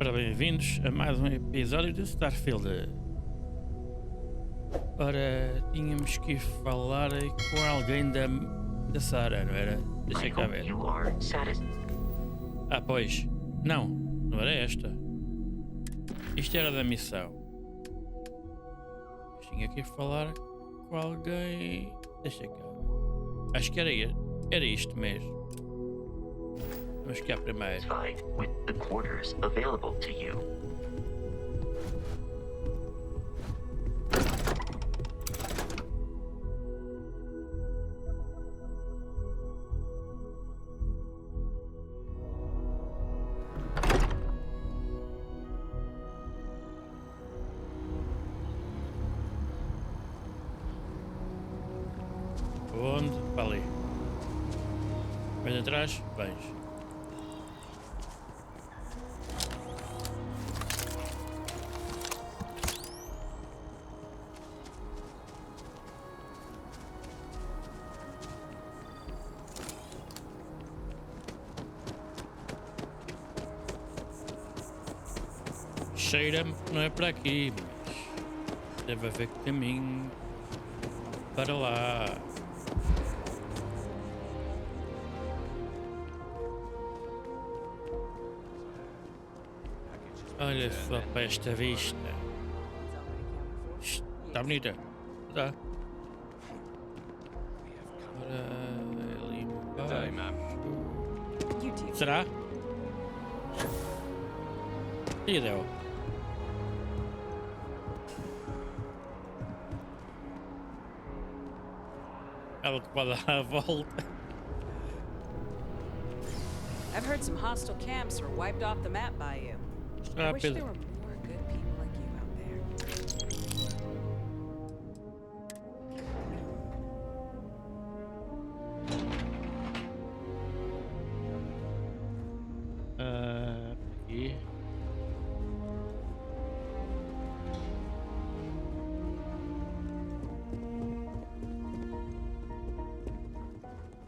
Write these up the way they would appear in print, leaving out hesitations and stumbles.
Ora, bem-vindos a mais um episódio de Starfield. Ora, tínhamos que ir falar com alguém da Sarah, não era? Deixa cá ver. Ah, pois. Não era esta. Isto era da missão. Tinha que ir falar com alguém. Deixa cá ver. Acho que era isto mesmo. Vamos cá primeiro. With the quarters available to you. Onde? Para ali. Vens atrás? Vens. Cheira-me que não é para aqui, mas deve haver caminho para lá. Olha só para esta vista. Está bonita. Está. Ora, ali embaixo. Será? E deu. Ela que pode dar a volta. I've heard some hostile camps were wiped off the map by you. I wish there were more good people like you out there. Aqui.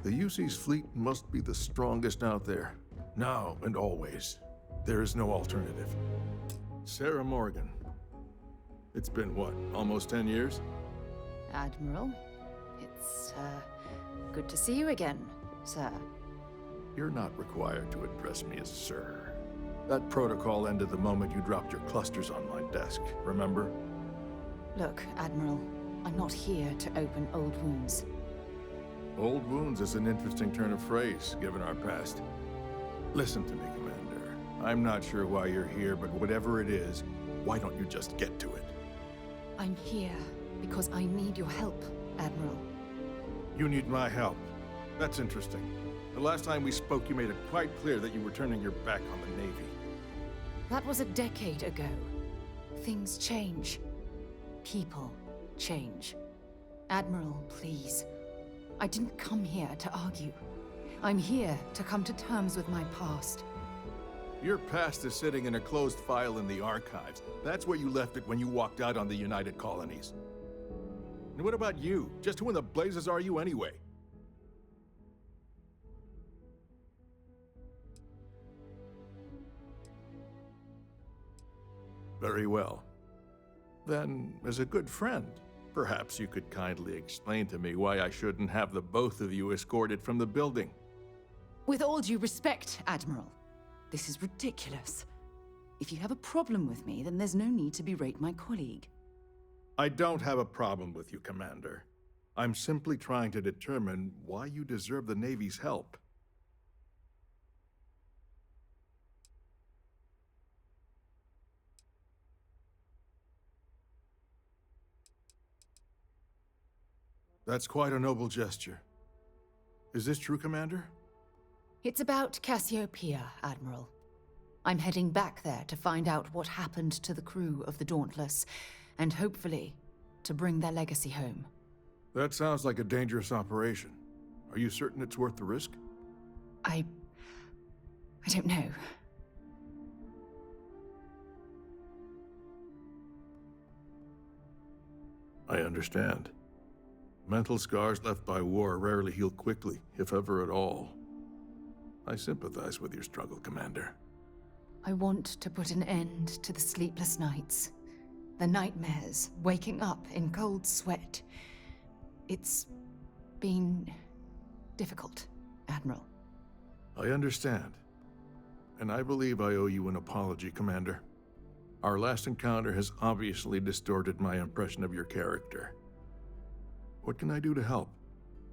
The UC's fleet must be the strongest out there, now and always. There is no alternative. Sarah Morgan. It's been what, almost 10 years? Admiral, it's good to see you again, sir. You're not required to address me as sir. That protocol ended the moment you dropped your clusters on my desk, remember? Look, Admiral, I'm not here to open old wounds. Old wounds is an interesting turn of phrase, given our past. Listen to me, Commander. I'm not sure why you're here, but whatever it is, why don't you just get to it? I'm here because I need your help, Admiral. You need my help. That's interesting. The last time we spoke, you made it quite clear that you were turning your back on the Navy. That was a decade ago. Things change. People change. Admiral, please. I didn't come here to argue. I'm here to come to terms with my past. Your past is sitting in a closed file in the archives. That's where you left it when you walked out on the United Colonies. And what about you? Just who in the blazes are you anyway? Very well. Then, as a good friend, perhaps you could kindly explain to me why I shouldn't have the both of you escorted from the building. With all due respect, Admiral, this is ridiculous. If you have a problem with me, then there's no need to berate my colleague. I don't have a problem with you, Commander. I'm simply trying to determine why you deserve the Navy's help. That's quite a noble gesture. Is this true, Commander? It's about Cassiopeia, Admiral. I'm heading back there to find out what happened to the crew of the Dauntless, and hopefully, to bring their legacy home. That sounds like a dangerous operation. Are you certain it's worth the risk? I don't know. I understand. Mental scars left by war rarely heal quickly, if ever at all. I sympathize with your struggle, Commander. I want to put an end to the sleepless nights, the nightmares, waking up in cold sweat. It's been difficult, Admiral. I understand. And I believe I owe you an apology, Commander. Our last encounter has obviously distorted my impression of your character. What can I do to help?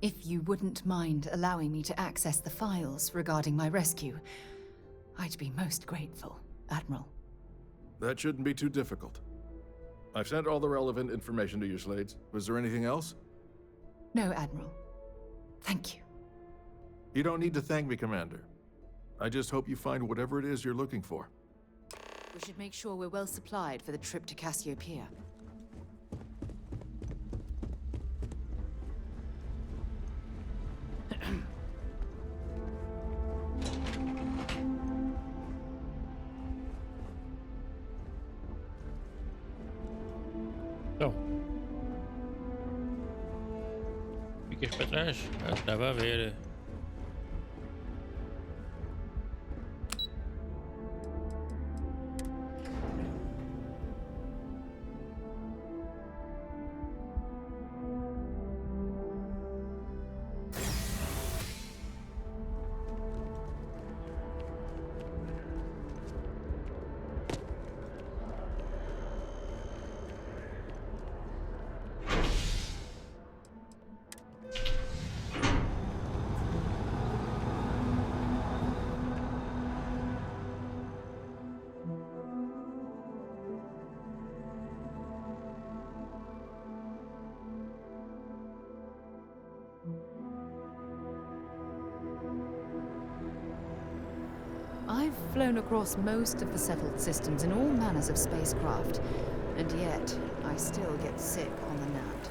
If you wouldn't mind allowing me to access the files regarding my rescue, I'd be most grateful, Admiral. That shouldn't be too difficult. I've sent all the relevant information to you, Slades. Was there anything else? No, Admiral. Thank you. You don't need to thank me, Commander. I just hope you find whatever it is you're looking for. We should make sure we're well supplied for the trip to Cassiopeia. Então. Ficas para trás? Ah, estava a ver. I've flown across most of the settled systems in all manners of spacecraft, and yet I still get sick on the gnat.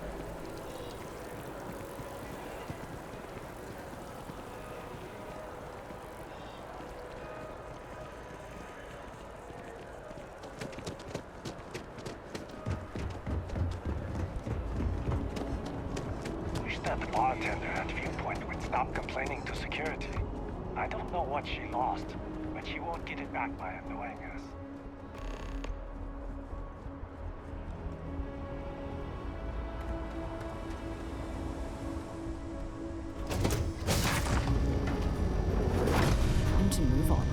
Wish that bartender at Viewpoint would stop complaining to security. I don't know what she lost, but she won't get it back by annoying us. Time to move on.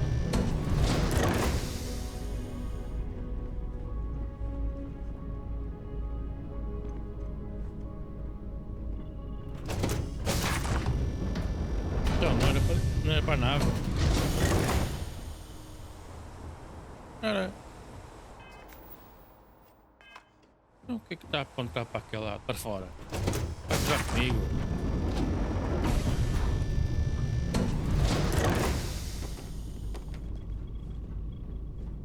Então, não era para a nave. Era. Então, o que é que está a apontar para aquele lado, para fora? Vai jogar comigo.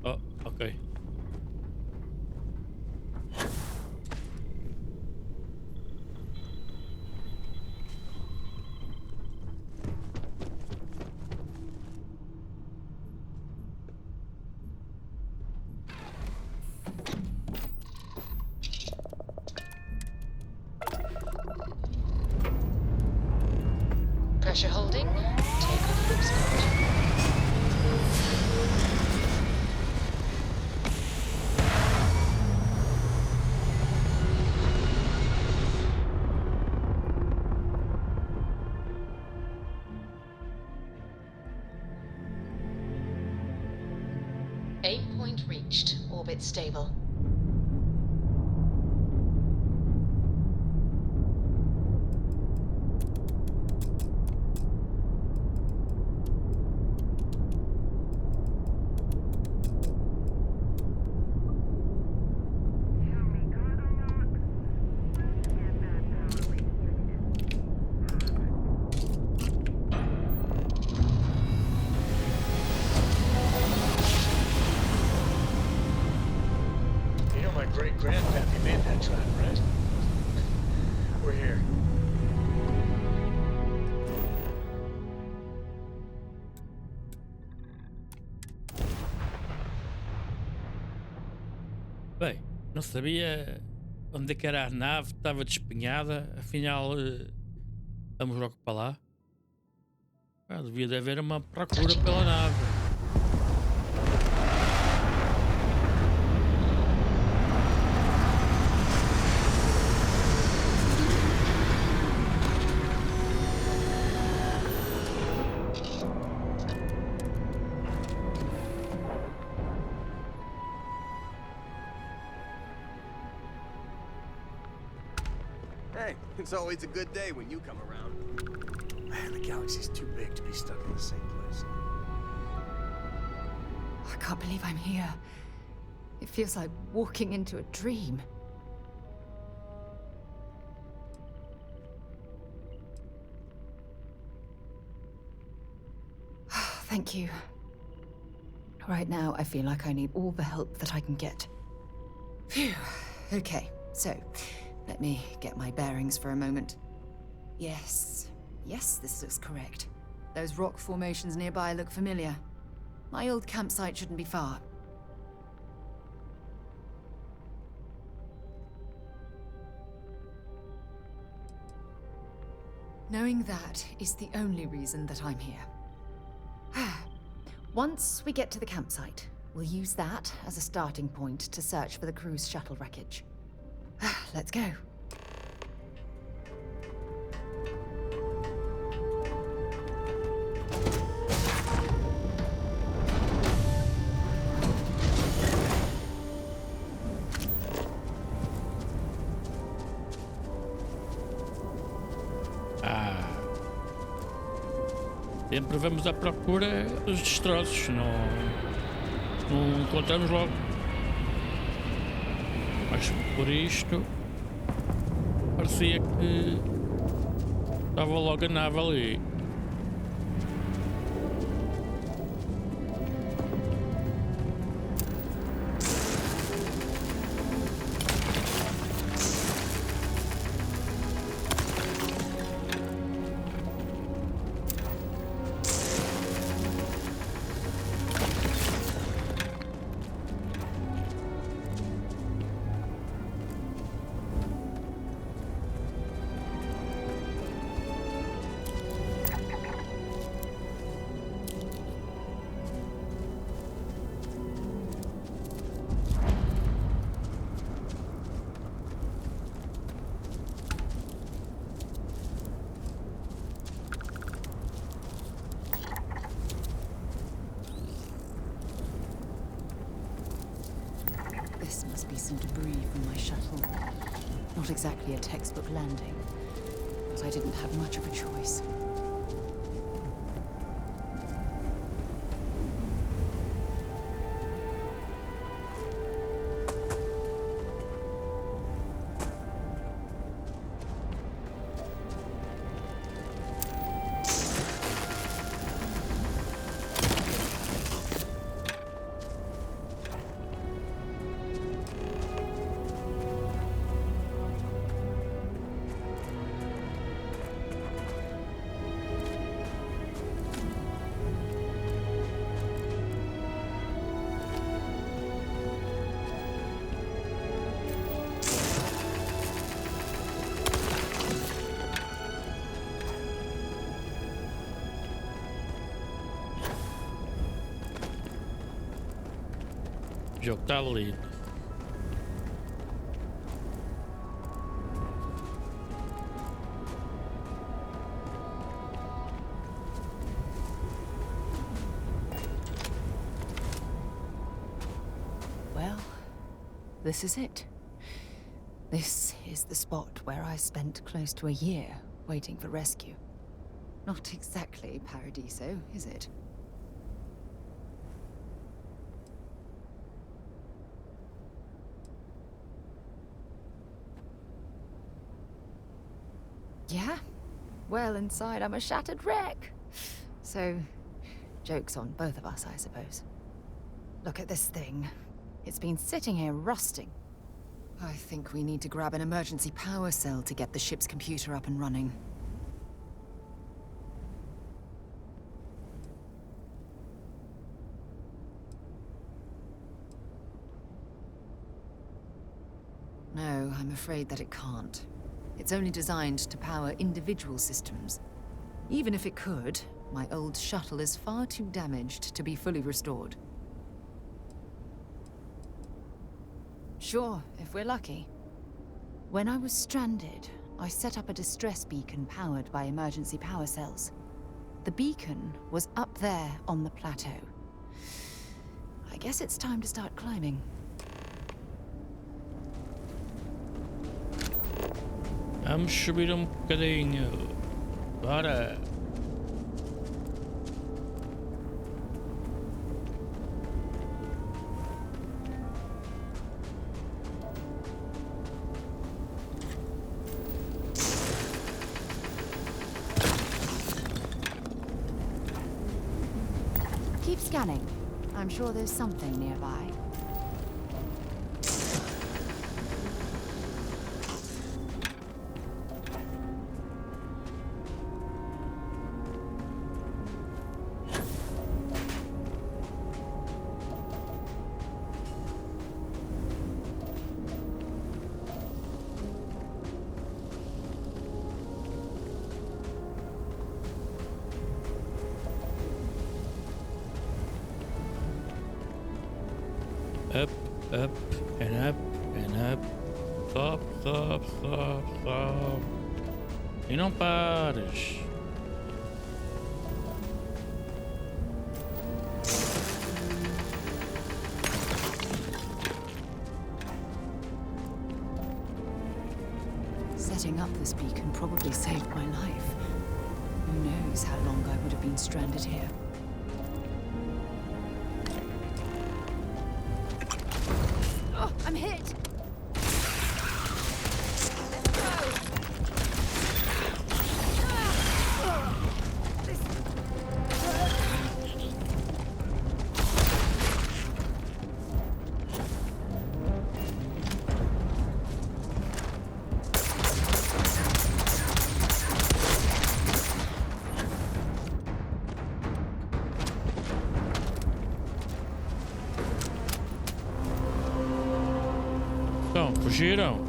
Oh, ok. Pressure holding. Take off lip scotch. Aim point reached. Orbit stable. You know my great-grandpappy made that trap, right? We're here. Bem, não sabia onde é que era a nave, estava despenhada, afinal vamos logo para lá. Devia de haver uma procura pela nave. It's always a good day when you come around. Man, the galaxy's too big to be stuck in the same place. I can't believe I'm here. It feels like walking into a dream. Thank you. Right now, I feel like I need all the help that I can get. Phew. Okay, so let me get my bearings for a moment. Yes, this looks correct. Those rock formations nearby look familiar. My old campsite shouldn't be far. Knowing that is the only reason that I'm here. Once we get to the campsite, we'll use that as a starting point to search for the cruise shuttle wreckage. Let's go. Sempre vamos à procura dos destroços, não encontramos logo. Mas por isto parecia que estava logo a nave ali. This must be some debris from my shuttle. Not exactly a textbook landing, but I didn't have much of a choice. O jogo está lindo. Well, this is it. This is the spot where I spent close to a year waiting for rescue. Not exactly Paradiso, is it? Yeah? Well, inside I'm a shattered wreck. So, joke's on both of us, I suppose. Look at this thing. It's been sitting here rusting. I think we need to grab an emergency power cell to get the ship's computer up and running. No, I'm afraid that it can't. It's only designed to power individual systems. Even if it could, my old shuttle is far too damaged to be fully restored. Sure, if we're lucky. When I was stranded, I set up a distress beacon powered by emergency power cells. The beacon was up there on the plateau. I guess it's time to start climbing. Vamos subir um bocadinho. Bora. Keep scanning. I'm sure there's something nearby. Up, up, and up, and up. Stop, stop, stop, stop. E não pares. Setting up this beacon probably saved my life. Who knows how long I would have been stranded here. Oh, I'm hit! Então, fugiram.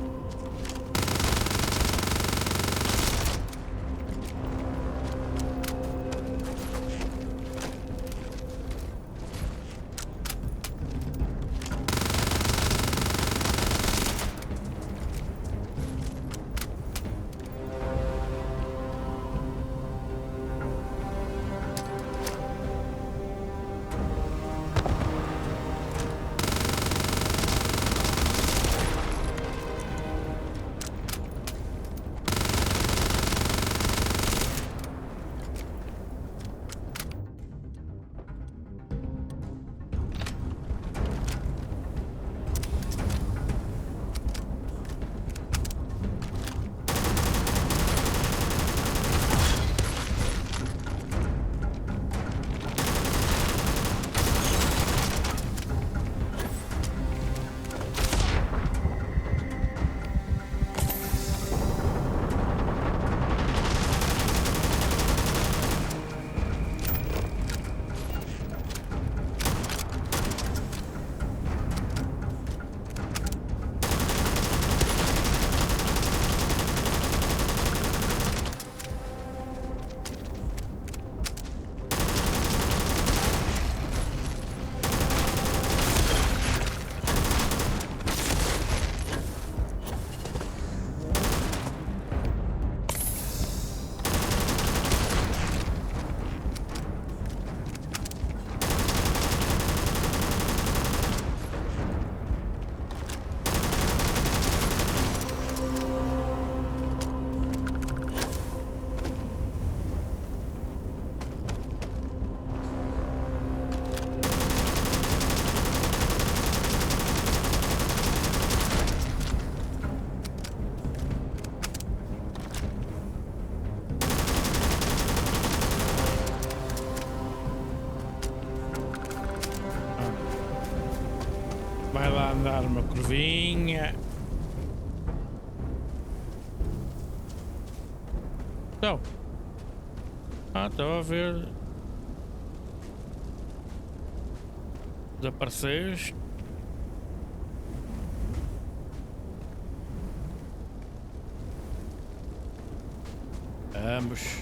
Vai lá andar uma curvinha. Então. Estava a ver. Desapareceste. Vamos.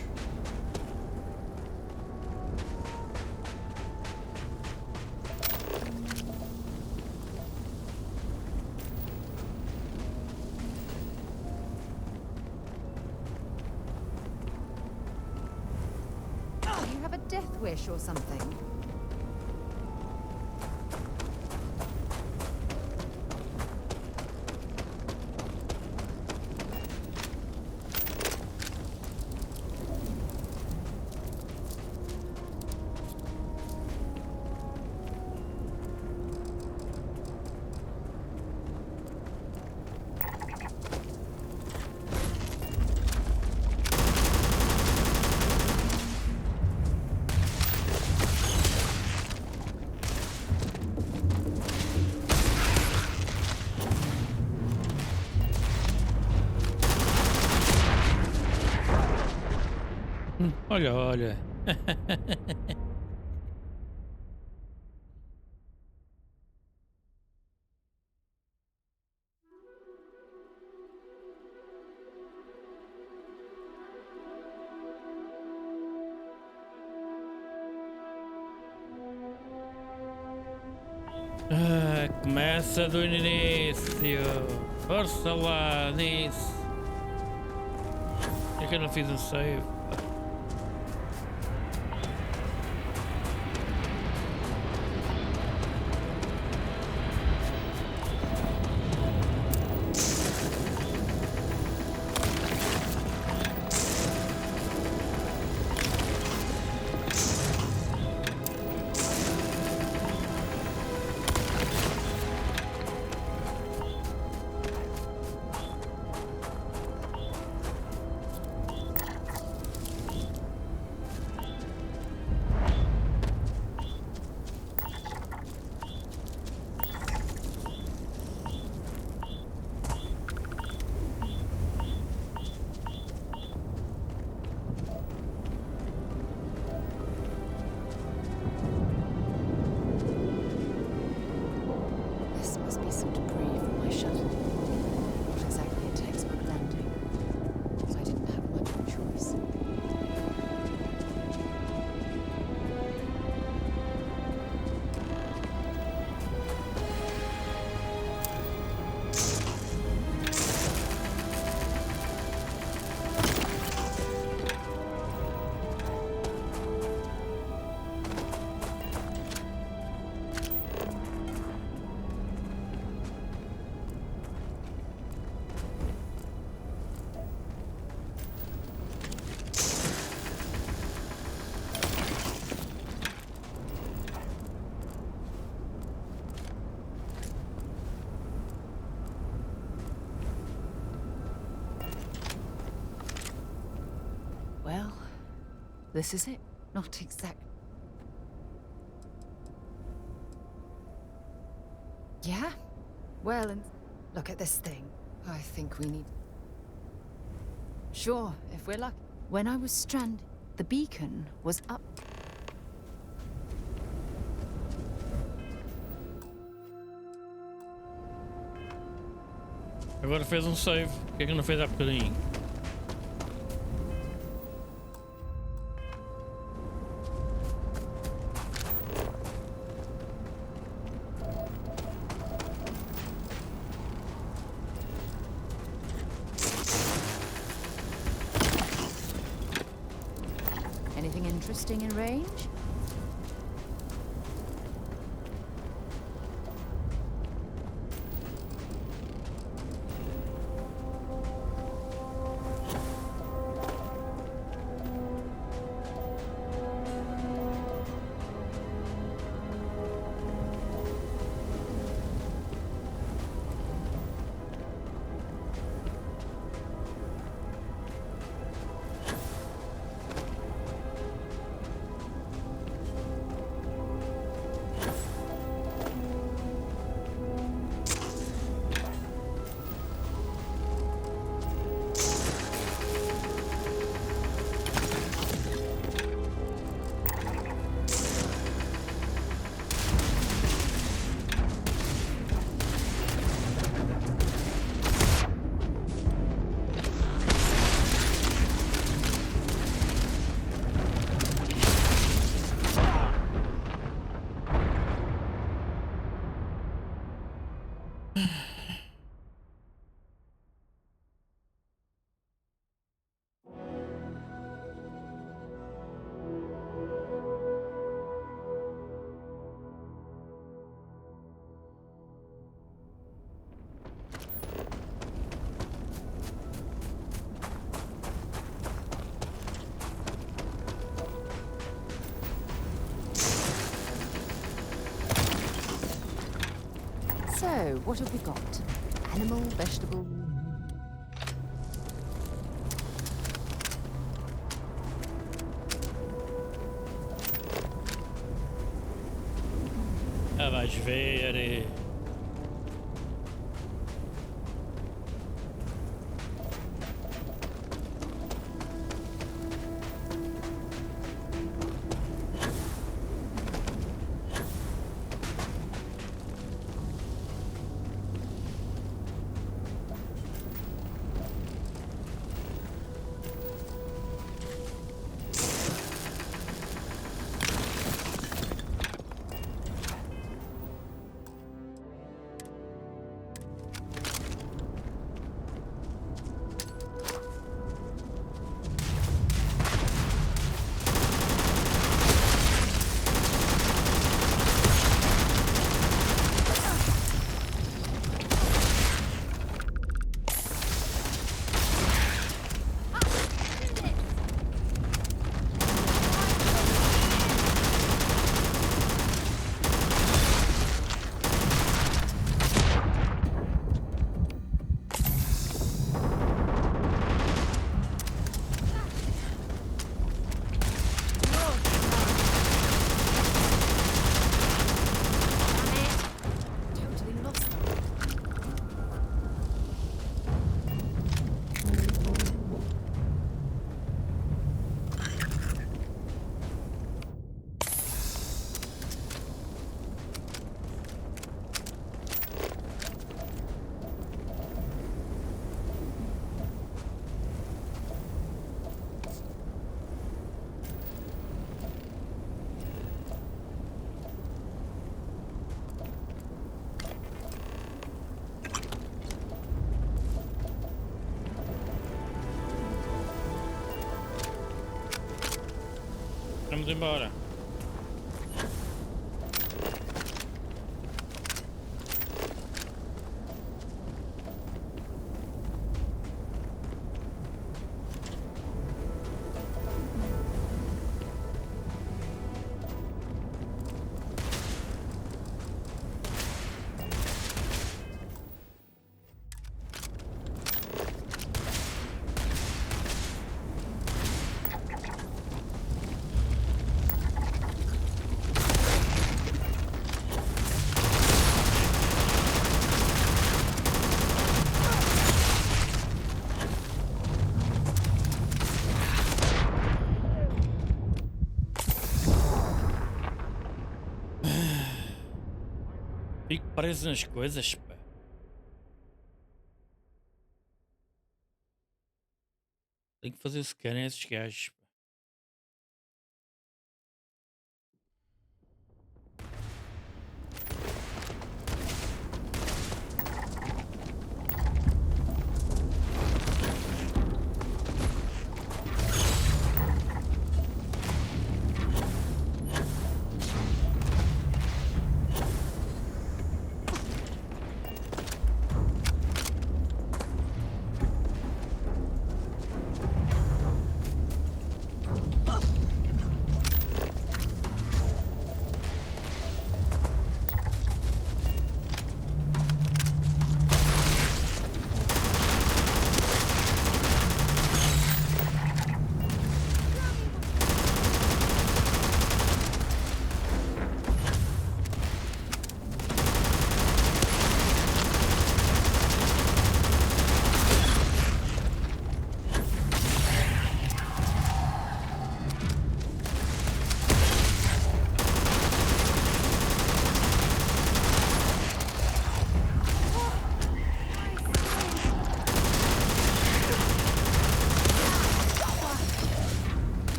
You have a death wish or something? Olha, olha. Começa do início. Força lá nisso. É que eu não fiz um save. This must be some debris from my shuttle. Not exactly a textbook landing, but I didn't have much of a choice. Well, this is it. Not exact. Yeah? Well, and look at this thing. I think we need... Sure, if we're lucky. When I was stranded, the beacon was up. Agora fez um save. Por que não fez há bocadinho? Anything interesting in range? So, what have we got? Animal, vegetable... Ah, vais ver. Vamos embora. Fico preso nas coisas, pá. Tenho que fazer scan a esses gajos, pá.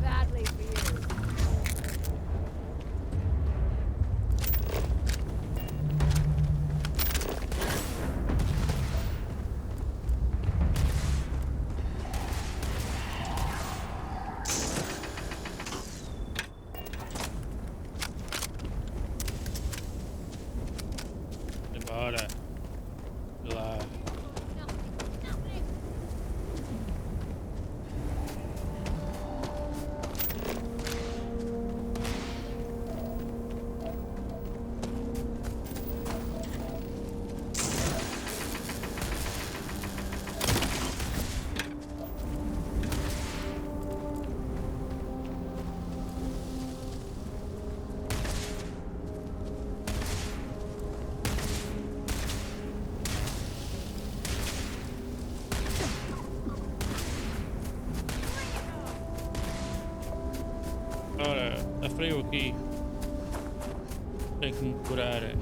Badly for you. Embora. Lá. Ora, tá frio aqui. Tenho que me curar.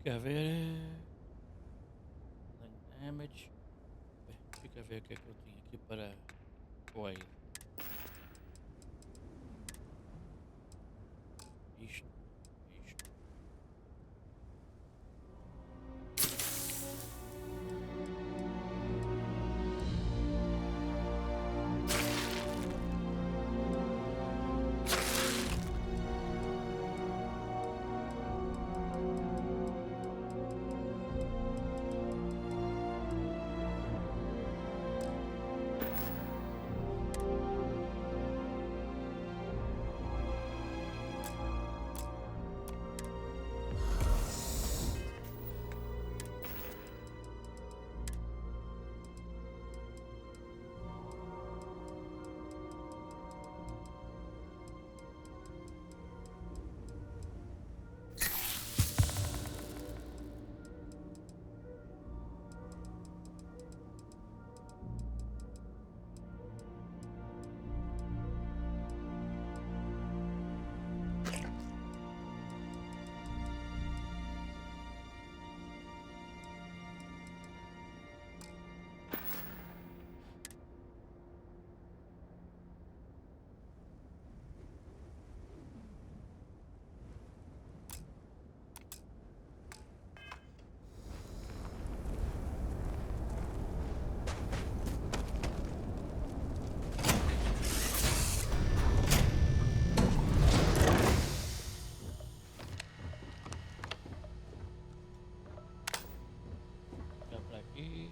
Quer ver? Damage. Fica a ver o que é que eu tenho aqui para o aid. Isto. Para aqui.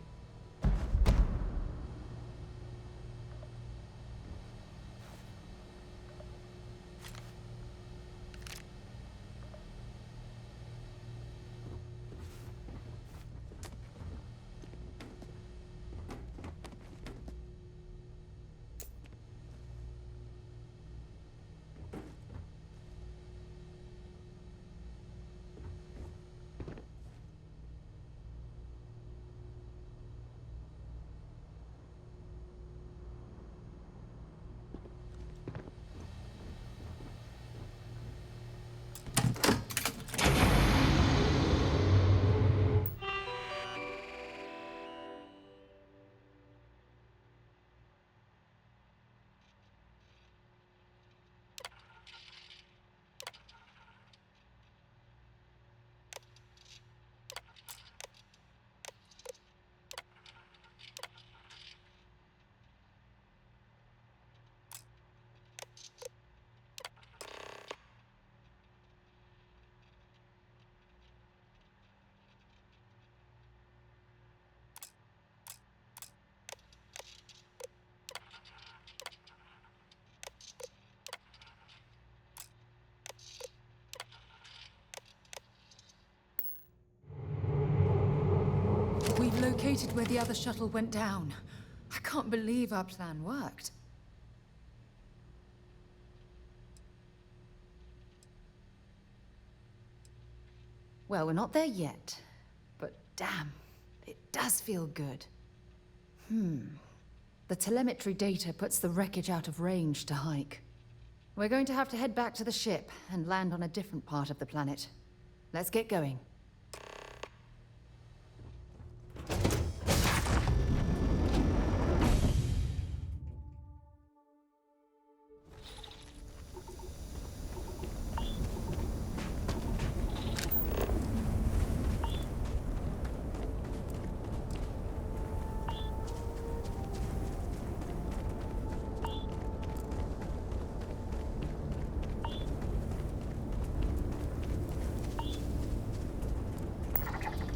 We've located where the other shuttle went down. I can't believe our plan worked. Well, we're not there yet. But damn, it does feel good. The telemetry data puts the wreckage out of range to hike. We're going to have to head back to the ship and land on a different part of the planet. Let's get going.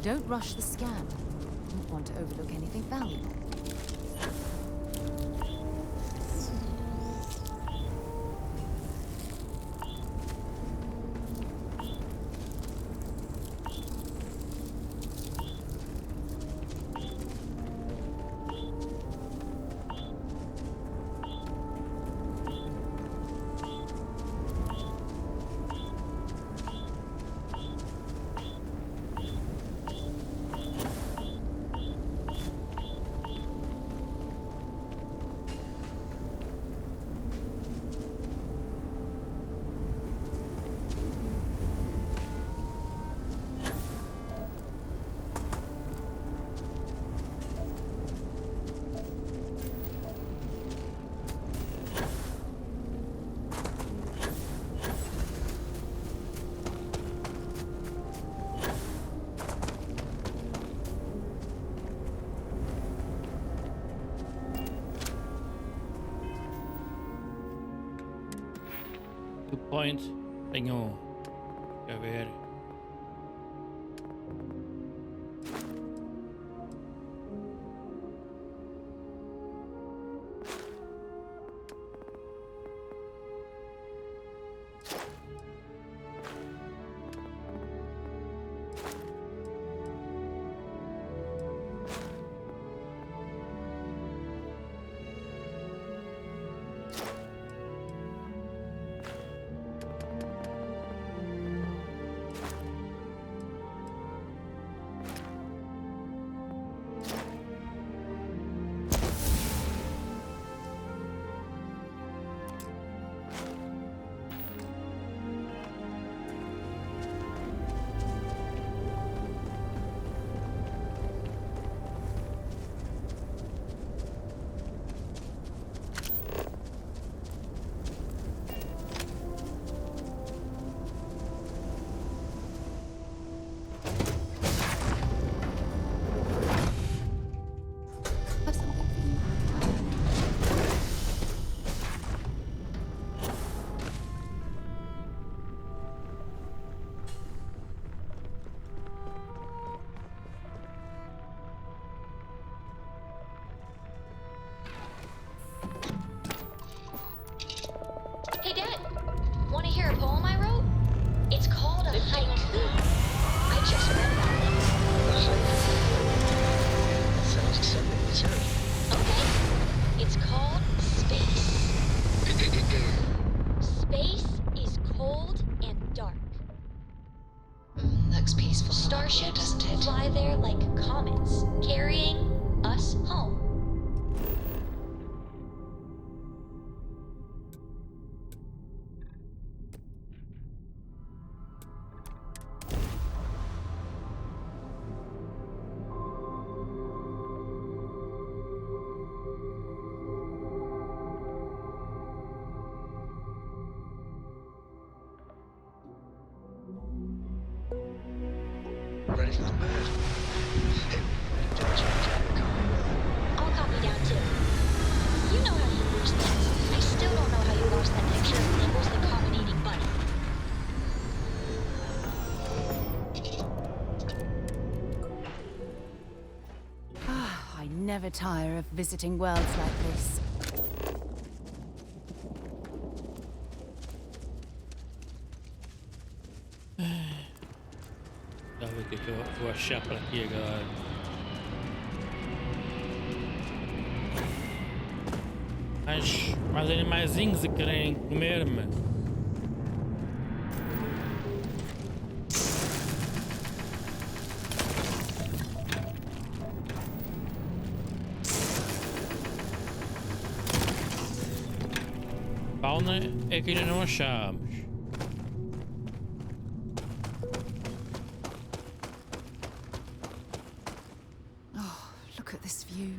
Don't rush the scan. Don't want to overlook anything valuable. Good point. Tenho. Deixa eu ver. Hey, Dad. Want to hear a poem I wrote? It's called a haiku. I just read about it. A haiku? That sounds exciting. Let's hear it. Okay. It's called Space. Space is cold and dark. Looks peaceful. Starships doesn't it? fly there like comets, carrying us home. Ready for the bed. Hey, don't you drop a copy with it? I'll copy down too. You know how you lose things. I still don't know how you lost that picture of Nichols the comet-eating bunny. I never tire of visiting worlds like this. Deixa eu ver o que eu vou achar por aqui agora. Mais animaizinhos a querem comer-me. Fauna é que ainda não achamos. Look at this view.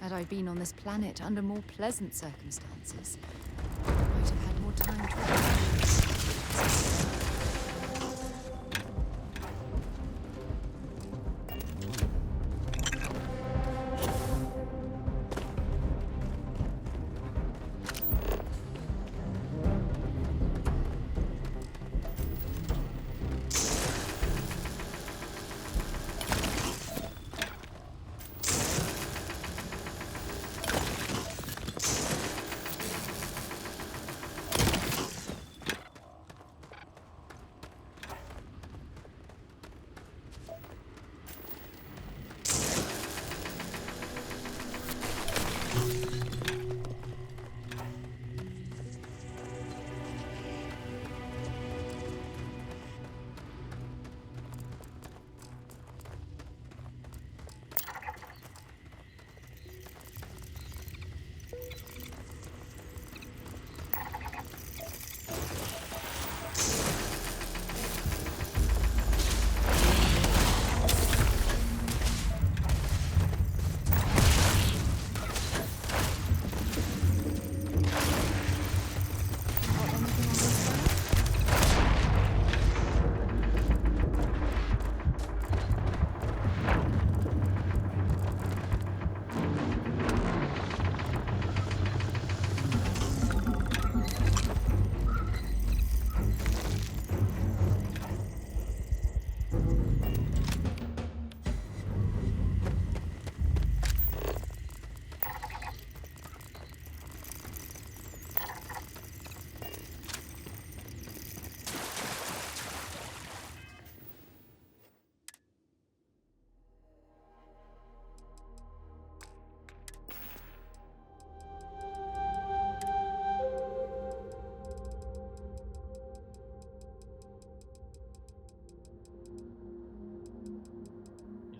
Had I been on this planet under more pleasant circumstances, I might have had more time to relax.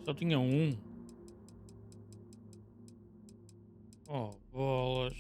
Só tinha um. Oh, bolas.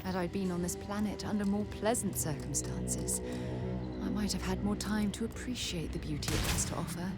Had I been on this planet under more pleasant circumstances, I might have had more time to appreciate the beauty it has to offer.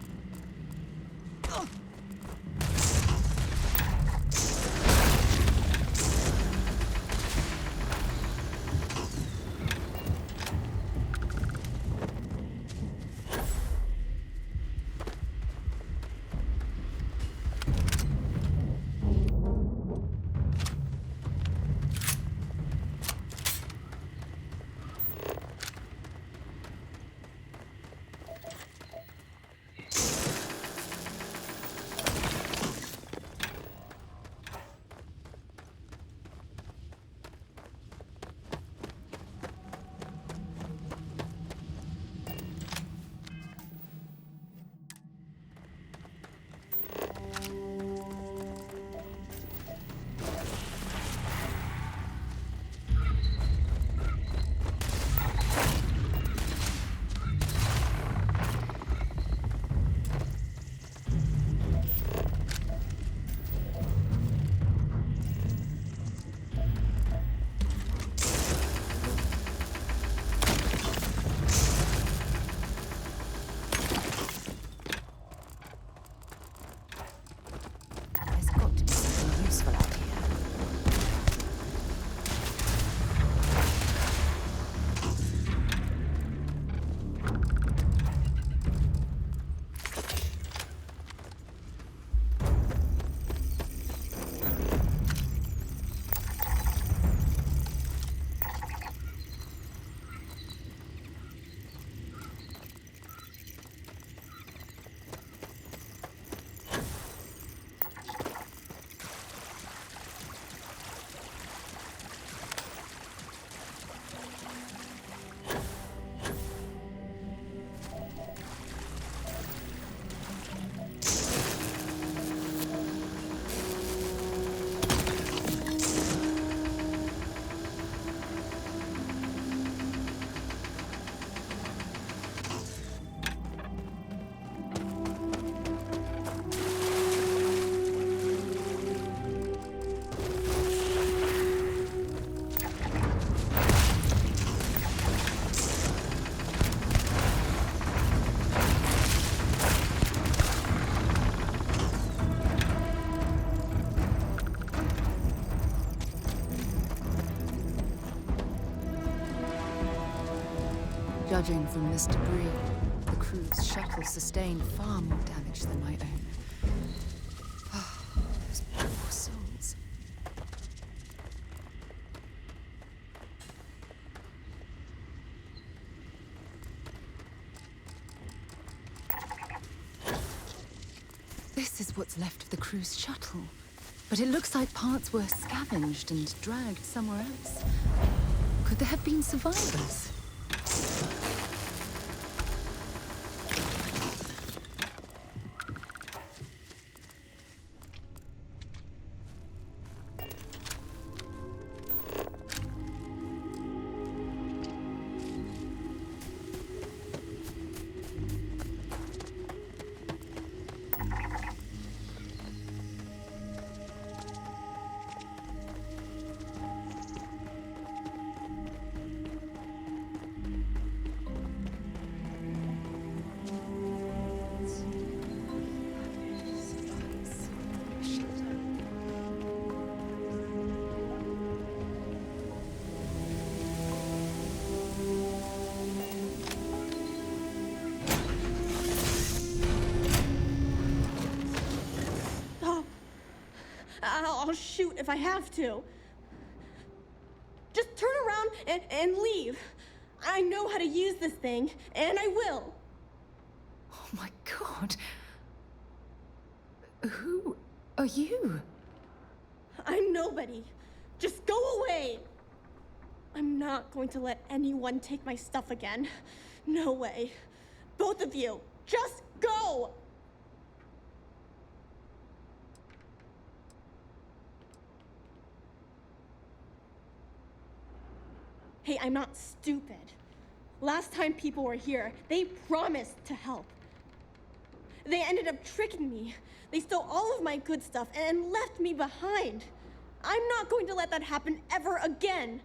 Judging from this debris, the crew's shuttle sustained far more damage than my own. Oh, those poor souls. This is what's left of the crew's shuttle. But it looks like parts were scavenged and dragged somewhere else. Could there have been survivors? if I have to. Just turn around and leave. I know how to use this thing, and I will. Oh my god. Who are you? I'm nobody. Just go away. I'm not going to let anyone take my stuff again. No way. Both of you, just go! Hey, I'm not stupid. Last time people were here, they promised to help. They ended up tricking me. They stole all of my good stuff and left me behind. I'm not going to let that happen ever again.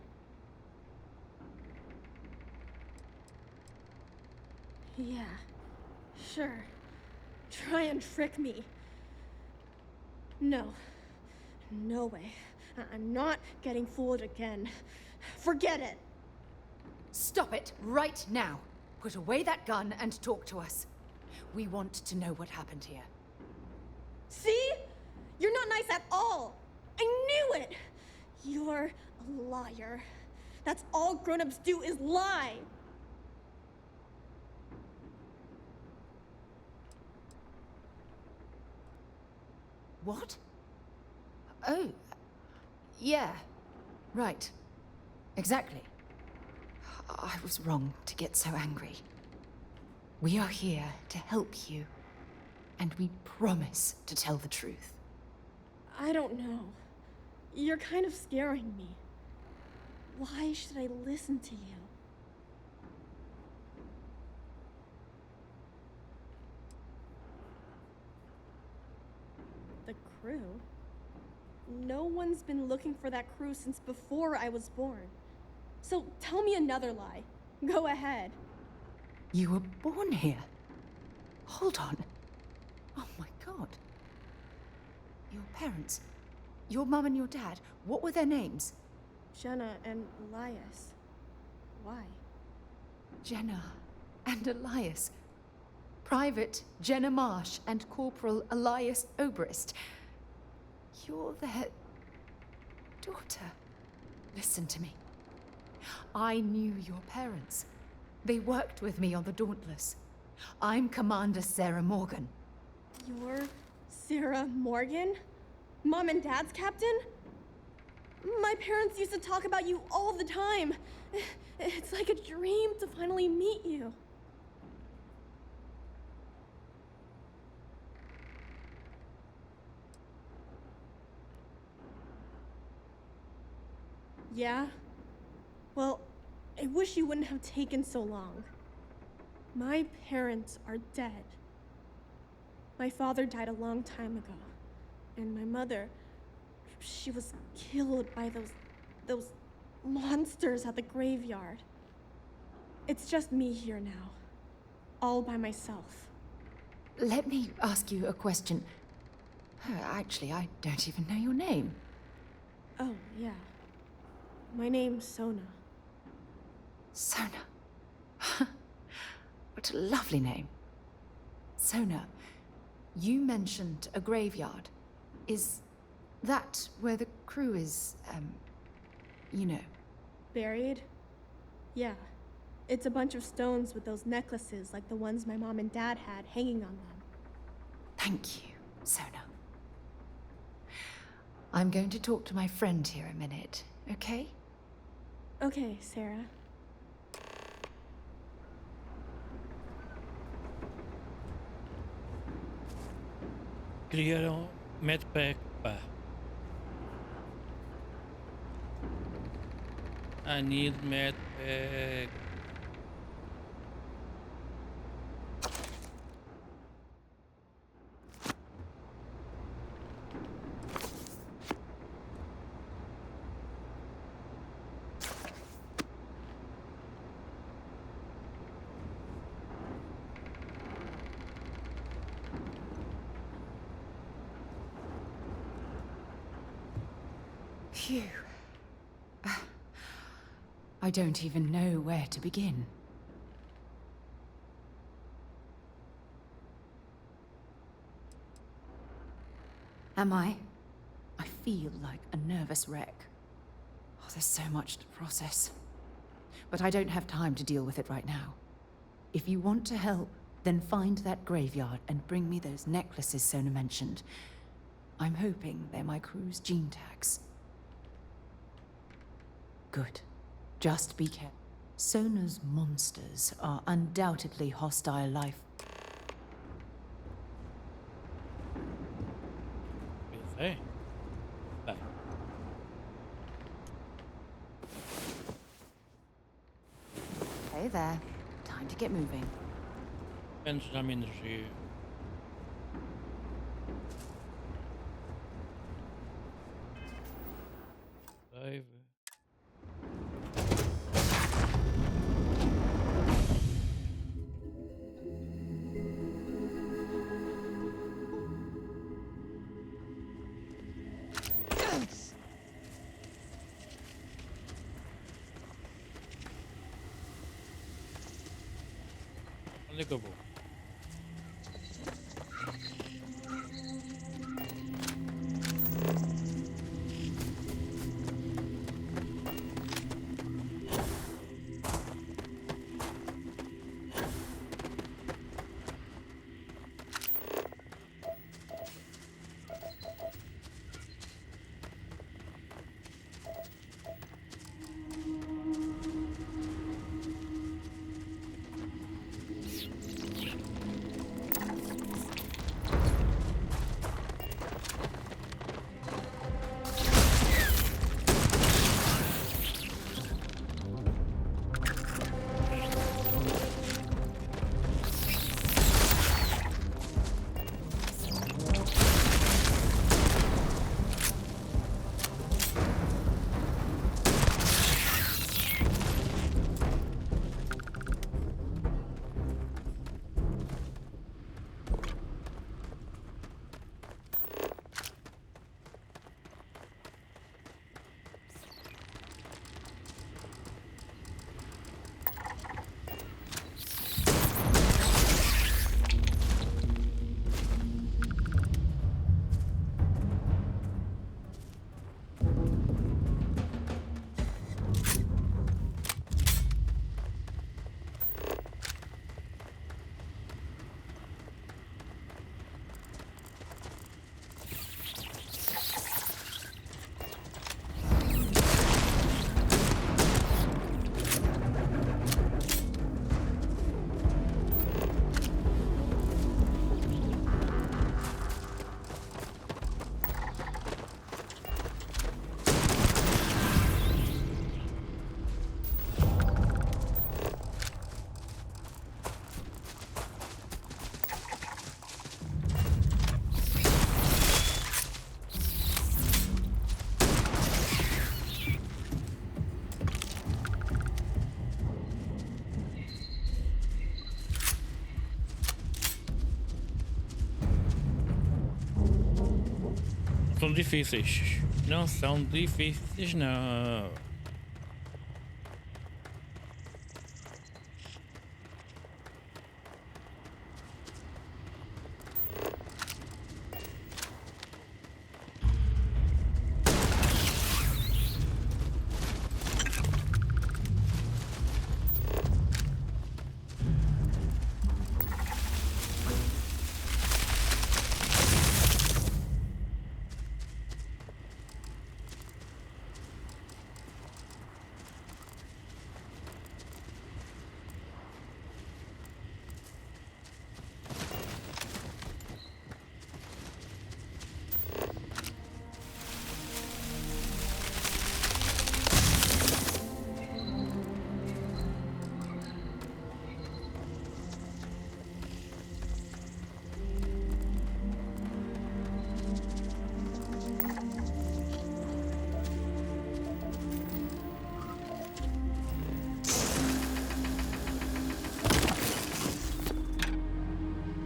Yeah, sure. Try and trick me. No. No way. I'm not getting fooled again. Forget it. Stop it right now. Put away that gun and talk to us. We want to know what happened here. See? You're not nice at all. I knew it. You're a liar. That's all grown-ups do is lie. What? Oh, yeah. Right. Exactly. I was wrong to get so angry. We are here to help you, and we promise to tell the truth. I don't know. You're kind of scaring me. Why should I listen to you? The crew? No one's been looking for that crew since before I was born. So tell me another lie. Go ahead. You were born here? Hold on. Oh my god. Your parents, your mum and your dad, what were their names? Jenna and Elias. Why? Jenna and Elias. Private Jenna Marsh and Corporal Elias Obrist. You're their daughter. Listen to me. I knew your parents. They worked with me on the Dauntless. I'm Commander Sarah Morgan. You're Sarah Morgan? Mom and Dad's captain? My parents used to talk about you all the time. It's like a dream to finally meet you. Yeah? Well, I wish you wouldn't have taken so long. My parents are dead. My father died a long time ago, and my mother, she was killed by those monsters at the graveyard. It's just me here now, all by myself. Let me ask you a question. Actually, I don't even know your name. Oh, yeah. My name's Sona. Sona. What a lovely name. Sona, you mentioned a graveyard. Is that where the crew is, you know? Buried? Yeah. It's a bunch of stones with those necklaces like the ones my mom and dad had hanging on them. Thank you, Sona. I'm going to talk to my friend here a minute, okay? Okay, Sarah. Clear on medpack pa. I need medpack. Phew. I don't even know where to begin. Am I feel like a nervous wreck. Oh, there's so much to process. But I don't have time to deal with it right now. If you want to help, then find that graveyard and bring me those necklaces Sona mentioned. I'm hoping they're my crew's gene tags. Good. Just be careful. Sona's monsters are undoubtedly hostile life. Hey. Bye. Hey there. Time to get moving. Mensen minder zuur. Blijven. Lekker bol. São difíceis. Não são difíceis, não.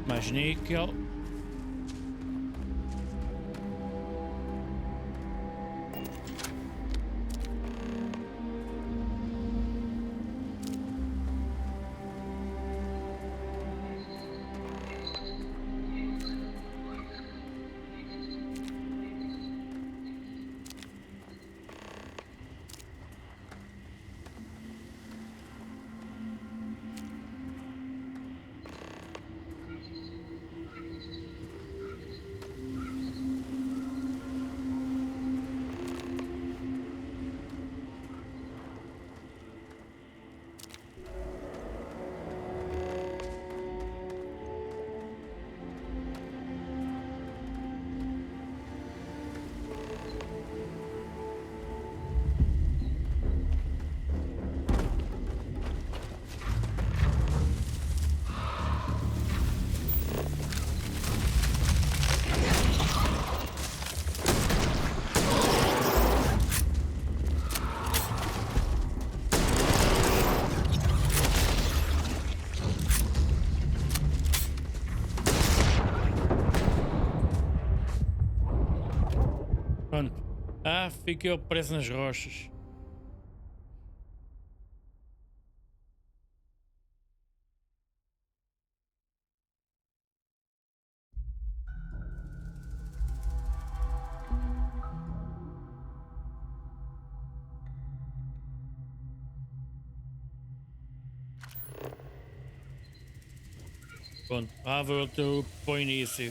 Mais níquel. Ah, fiquei preso nas rochas. Pronto, lá voltou para o início.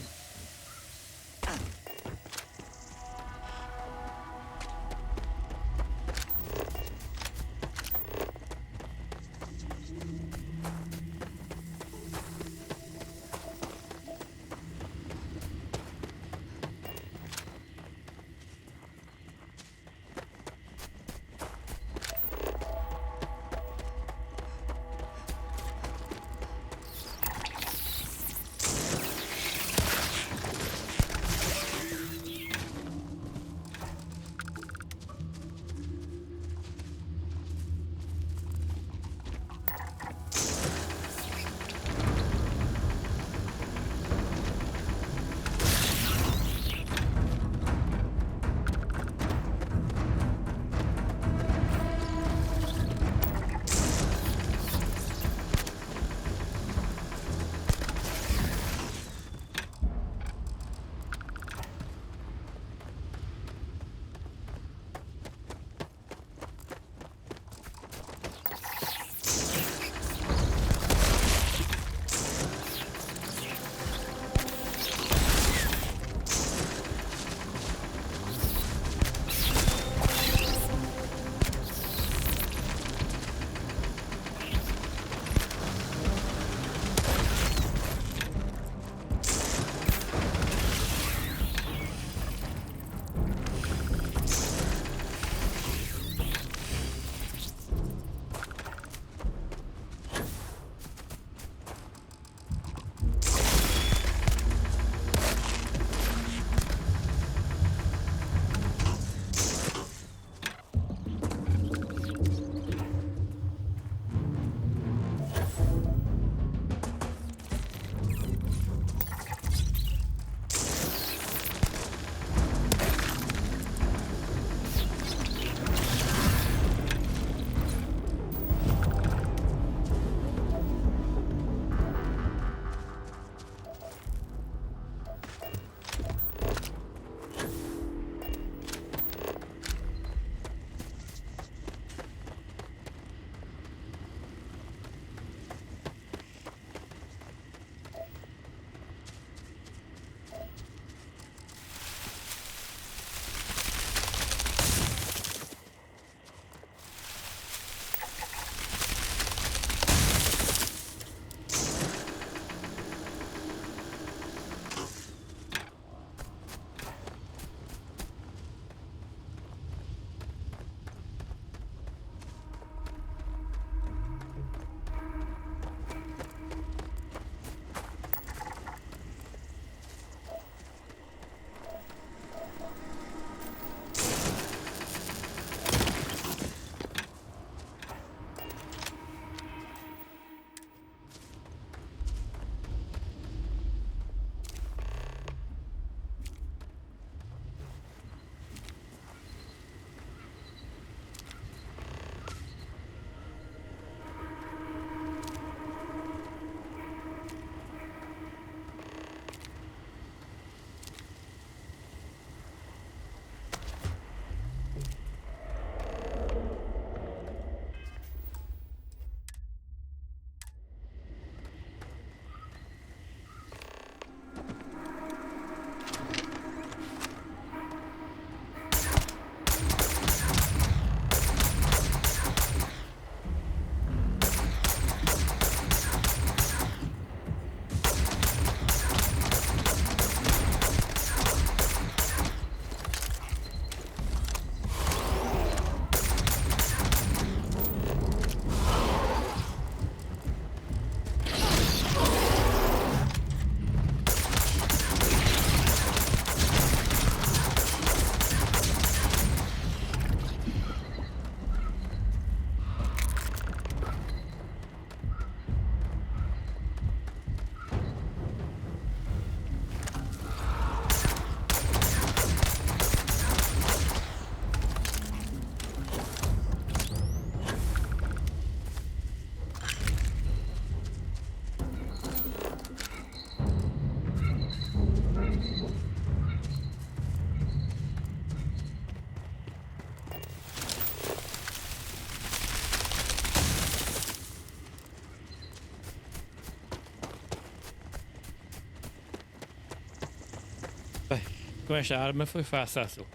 Com esta arma foi fácil.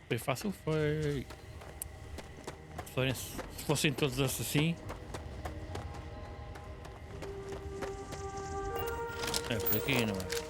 Foi fácil, foi. Se fossem todos assim. É por aqui, não é?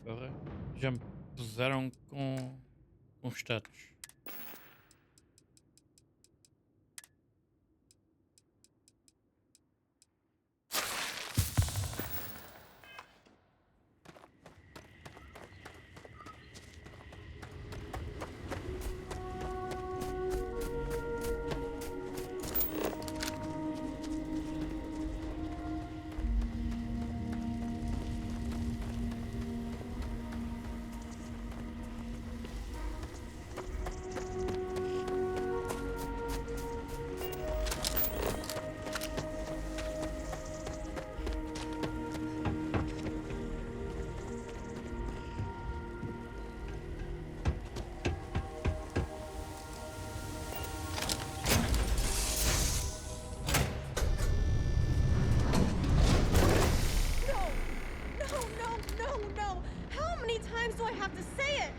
Agora já me puseram com status. No! How many times do I have to say it?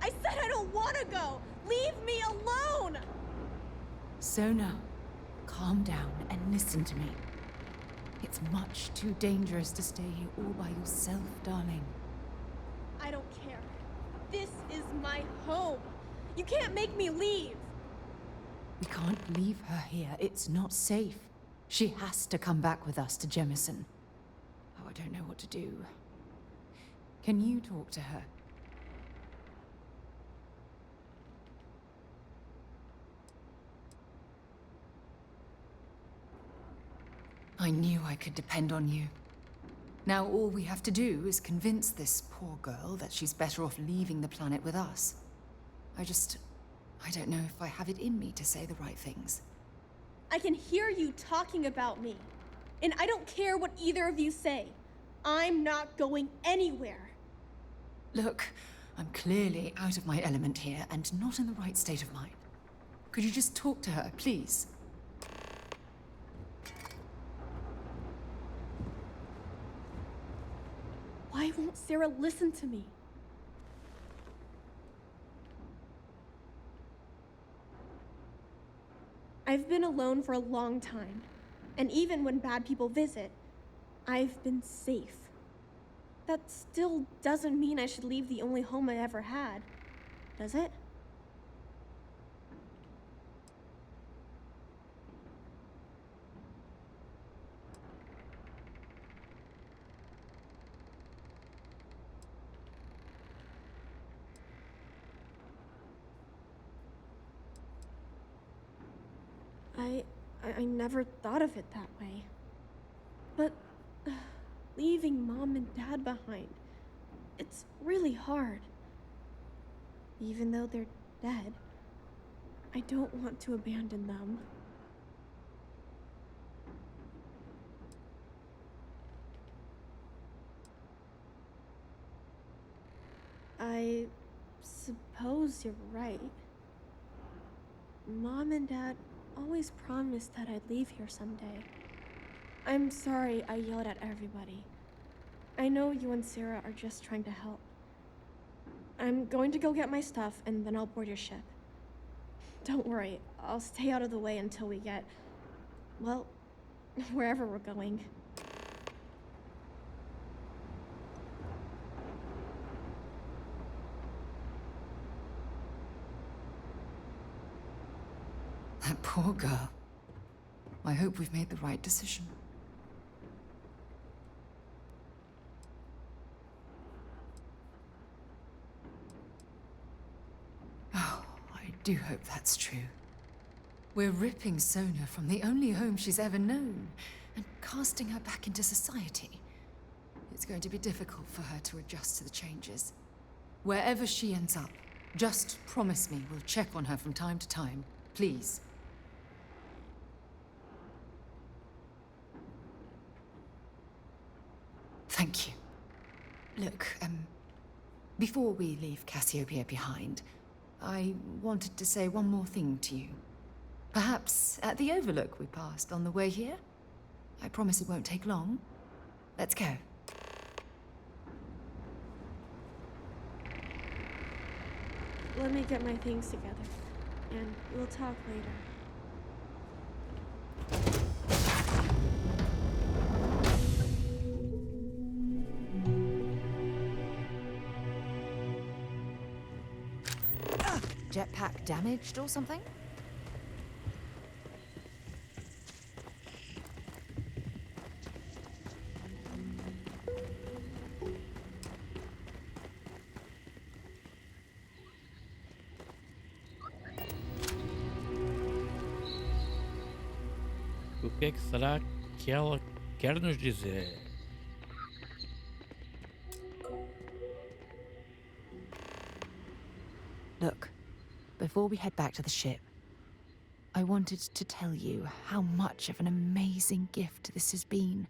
I said I don't want to go! Leave me alone! Sona, calm down and listen to me. It's much too dangerous to stay here all by yourself, darling. I don't care. This is my home. You can't make me leave. We can't leave her here. It's not safe. She has to come back with us to Jemison. Oh, I don't know what to do. Can you talk to her? I knew I could depend on you. Now all we have to do is convince this poor girl that she's better off leaving the planet with us. I don't know if I have it in me to say the right things. I can hear you talking about me. And I don't care what either of you say. I'm not going anywhere. Look, I'm clearly out of my element here and not in the right state of mind. Could you just talk to her, please? Why won't Sarah listen to me? I've been alone for a long time, and even when bad people visit, I've been safe. That still doesn't mean I should leave the only home I ever had, does it? I never thought of it that way. But leaving Mom and Dad behind, it's really hard. Even though they're dead, I don't want to abandon them. I suppose you're right. Mom and Dad always promised that I'd leave here someday. I'm sorry I yelled at everybody. I know you and Sarah are just trying to help. I'm going to go get my stuff and then I'll board your ship. Don't worry, I'll stay out of the way until we get, well, wherever we're going. That poor girl. I hope we've made the right decision. Oh, do hope that's true. We're ripping Sona from the only home she's ever known and casting her back into society. It's going to be difficult for her to adjust to the changes. Wherever she ends up, just promise me we'll check on her from time to time, please. Thank you. Look, before we leave Cassiopeia behind, I wanted to say one more thing to you. Perhaps at the overlook we passed on the way here? I promise it won't take long. Let's go. Let me get my things together, and we'll talk later. Jetpack damaged or something? O que é que será que ela quer nos dizer? Look, before we head back to the ship, I wanted to tell you how much of an amazing gift this has been.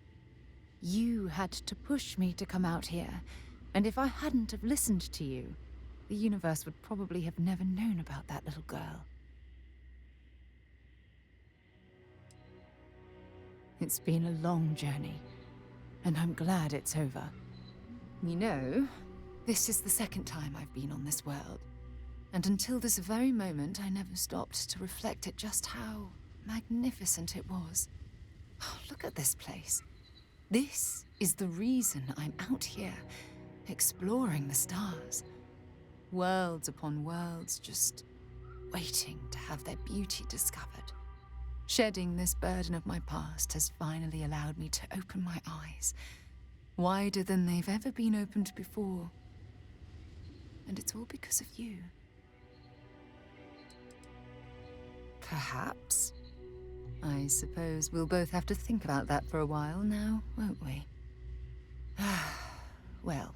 You had to push me to come out here, and if I hadn't have listened to you, the universe would probably have never known about that little girl. It's been a long journey, and I'm glad it's over. You know, this is the second time I've been on this world. And until this very moment, I never stopped to reflect at just how magnificent it was. Oh, look at this place. This is the reason I'm out here, exploring the stars. Worlds upon worlds, just waiting to have their beauty discovered. Shedding this burden of my past has finally allowed me to open my eyes, wider than they've ever been opened before. And it's all because of you. Perhaps. I suppose we'll both have to think about that for a while now, won't we? Well,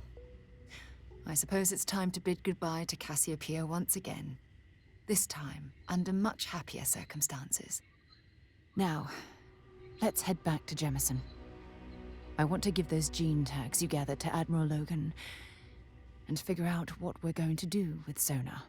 I suppose it's time to bid goodbye to Cassiopeia once again. This time, under much happier circumstances. Now, let's head back to Jemison. I want to give those gene tags you gathered to Admiral Logan and figure out what we're going to do with Sona.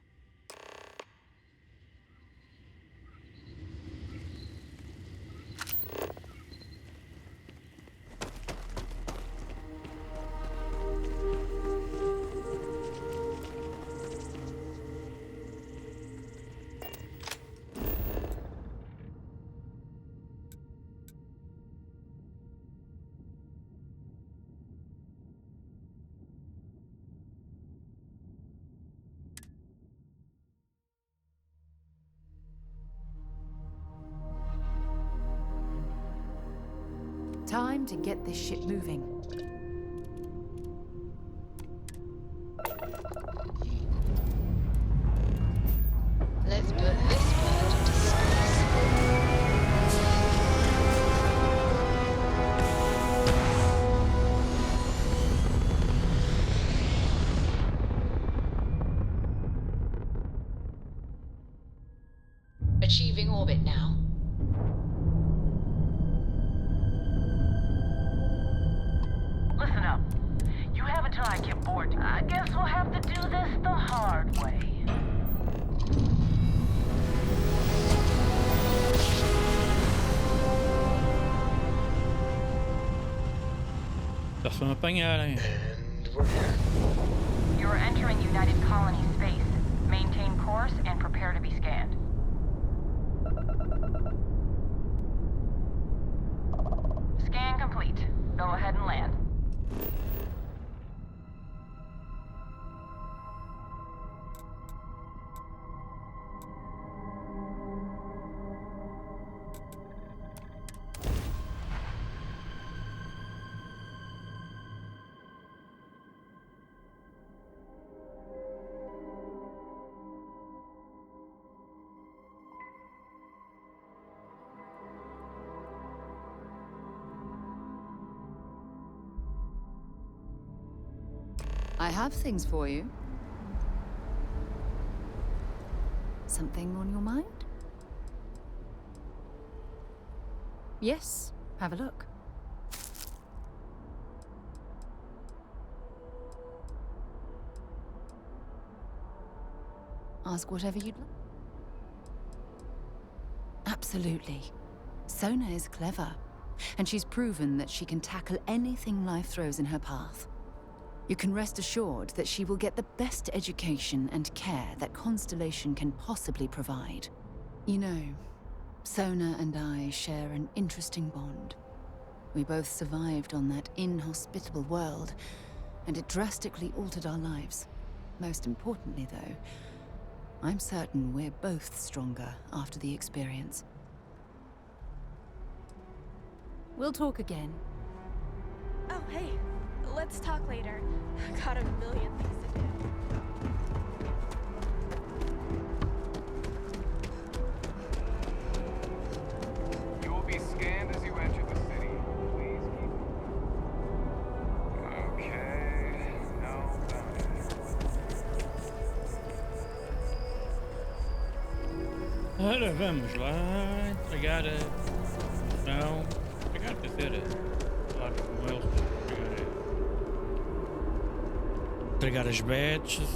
Time to get this ship moving. Let's put this bird to space. Achieving orbit now. Listen up. You have until I get bored. I guess we'll have to do this the hard way. Só se me apanharem. And we're here. You're entering United Colony space. Maintain course and prepare to be scanned. Scan complete. Go ahead and land. have things for you. Something on your mind? Yes, have a look. Ask whatever you'd like. Absolutely. Sona is clever, and she's proven that she can tackle anything life throws in her path. You can rest assured that she will get the best education and care that Constellation can possibly provide. You know, Sona and I share an interesting bond. We both survived on that inhospitable world, and it drastically altered our lives. Most importantly, though, I'm certain we're both stronger after the experience. We'll talk again. Oh, hey. Let's talk later. Got a million things to do. You will be scanned as you enter the city. Please keep moving. Okay. No bounty. Ora, vamos lá. Entregar a... Não. Entregar a terceira. Claro, com eles. Entregar as badges.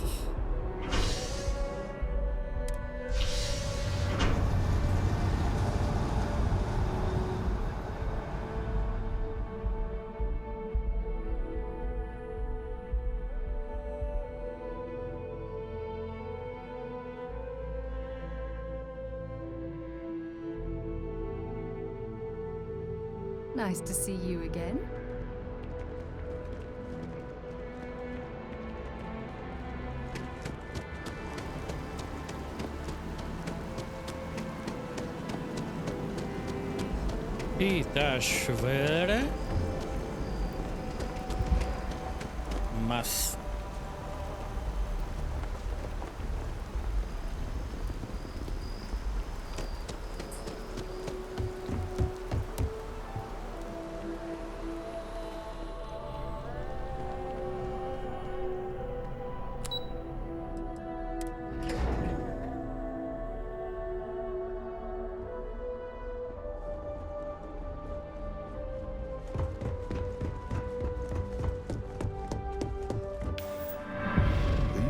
Nice to see you again. E está a chover. Mas...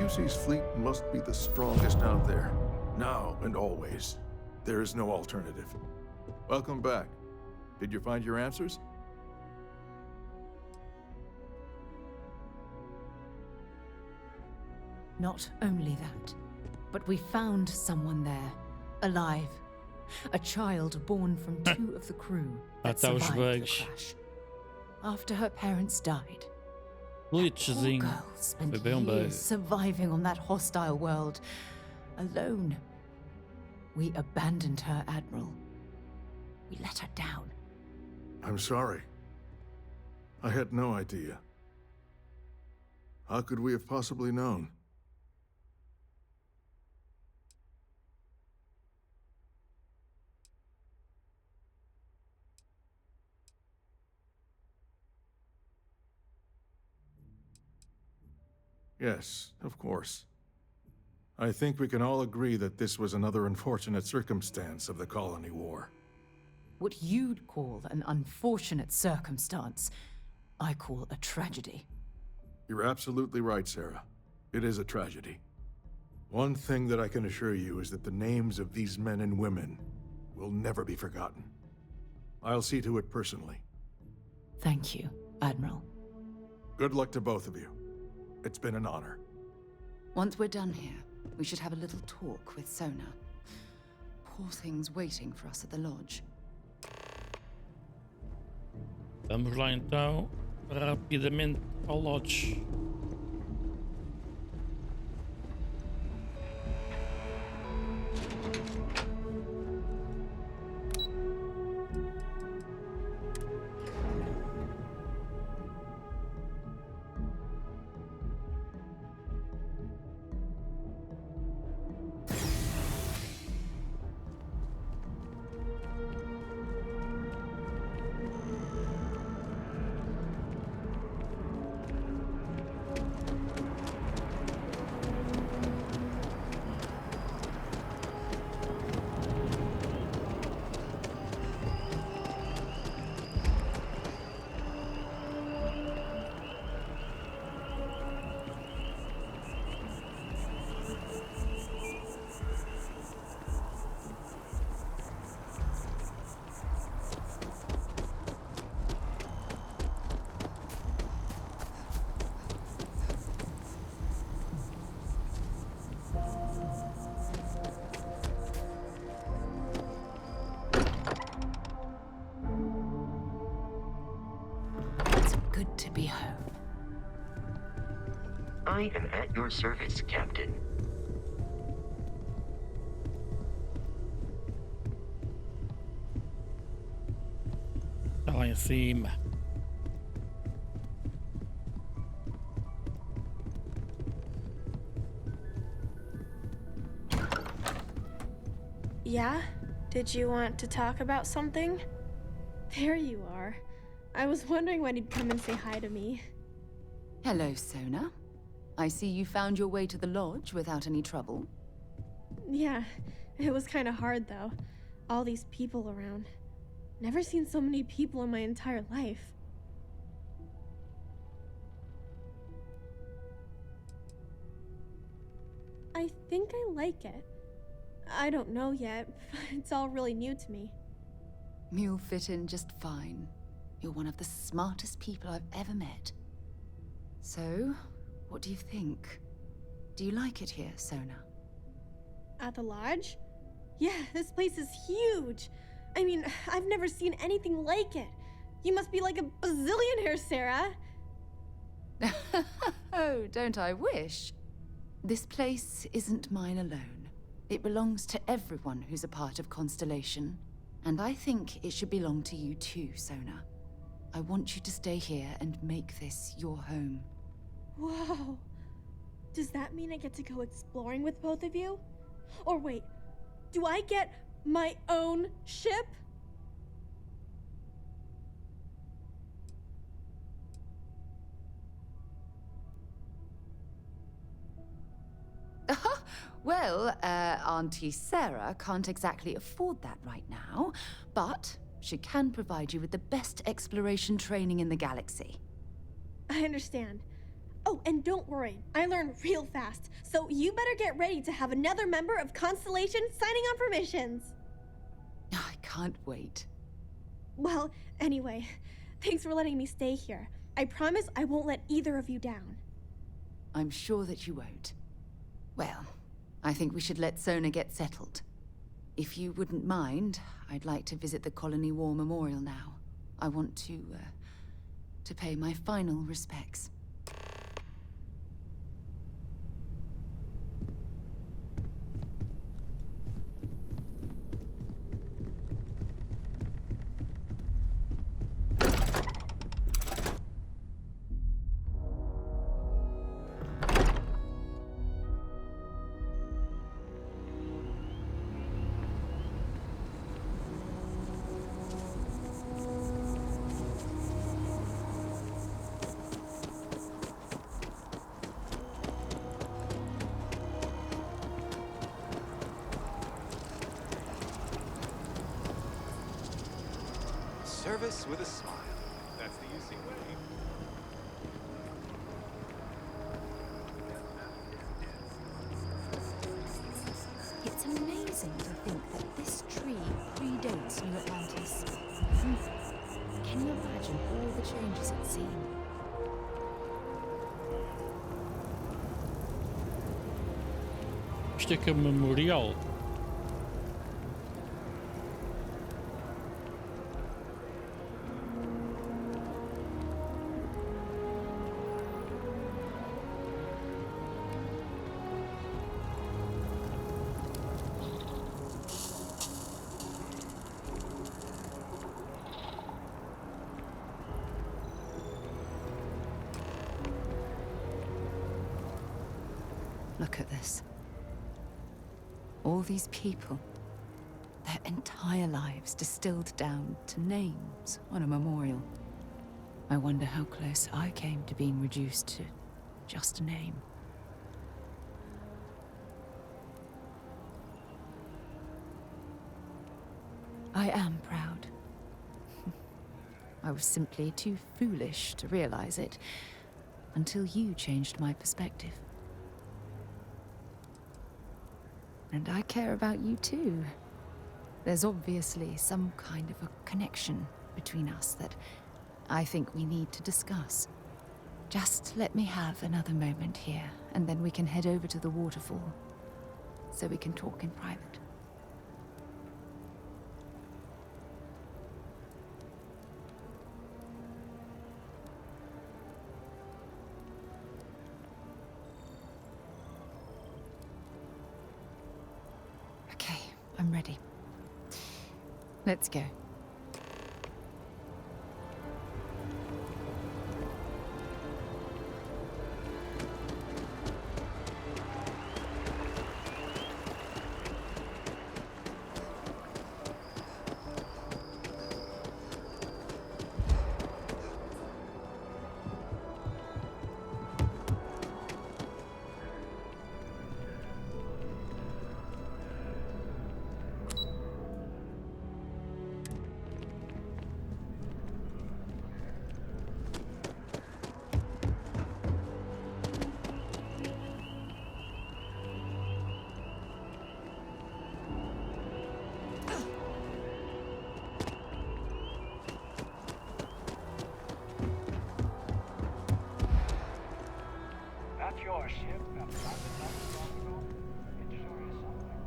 UC's fleet must be the strongest out there, now and always. There is no alternative. Welcome back. Did you find your answers? Not only that, but we found someone there, alive. A child born from two of the crew that survived the crash. After her parents died, that poor girl spent years surviving on that hostile world, alone. We abandoned her, Admiral. We let her down. I'm sorry. I had no idea. How could we have possibly known? Yes, of course. I think we can all agree that this was another unfortunate circumstance of the Colony War. What you'd call an unfortunate circumstance, I call a tragedy. You're absolutely right, Sarah. It is a tragedy. One thing that I can assure you is that the names of these men and women will never be forgotten. I'll see to it personally. Thank you, Admiral. Good luck to both of you. It's been an honor. Once we're done here, we should have a little talk with Sona. Poor thing's waiting for us at the lodge. Vamos lá então, rapidamente ao lodge. good to be home. I am at your service, Captain. Lá em cima. Yeah? Did you want to talk about something? There you are. I was wondering when you'd come and say hi to me. Hello, Sona. I see you found your way to the lodge without any trouble. Yeah, it was kind of hard though. All these people around. Never seen so many people in my entire life. I think I like it. I don't know yet. It's all really new to me. You'll fit in just fine. You're one of the smartest people I've ever met. So, what do you think? Do you like it here, Sona? At the lodge? Yeah, this place is huge. I mean, I've never seen anything like it. You must be like a bazillionaire, Sarah. Oh, don't I wish? This place isn't mine alone. It belongs to everyone who's a part of Constellation. And I think it should belong to you too, Sona. I want you to stay here and make this your home. Whoa. Does that mean I get to go exploring with both of you? Or wait, do I get my own ship? Well, Auntie Sarah can't exactly afford that right now, but she can provide you with the best exploration training in the galaxy. I understand. Oh, and don't worry, I learn real fast, so you better get ready to have another member of Constellation signing on for missions. I can't wait. Well, anyway, thanks for letting me stay here. I promise I won't let either of you down. I'm sure that you won't. Well, I think we should let Sona get settled. If you wouldn't mind, I'd like to visit the Colony War Memorial now. I want to pay my final respects. Service with a smile. That's the UC way. It's amazing to think that this tree predates New Atlantis. Can you imagine all the changes it's seen? Isto é que é um memorial. Look at this. All these people, their entire lives distilled down to names on a memorial. I wonder how close I came to being reduced to just a name. I am proud. I was simply too foolish to realize it until you changed my perspective. And I care about you too. There's obviously some kind of a connection between us that I think we need to discuss. Just let me have another moment here, and then we can head over to the waterfall, so we can talk in private. Let's go. That's your ship that landed not too long ago. It sure is something.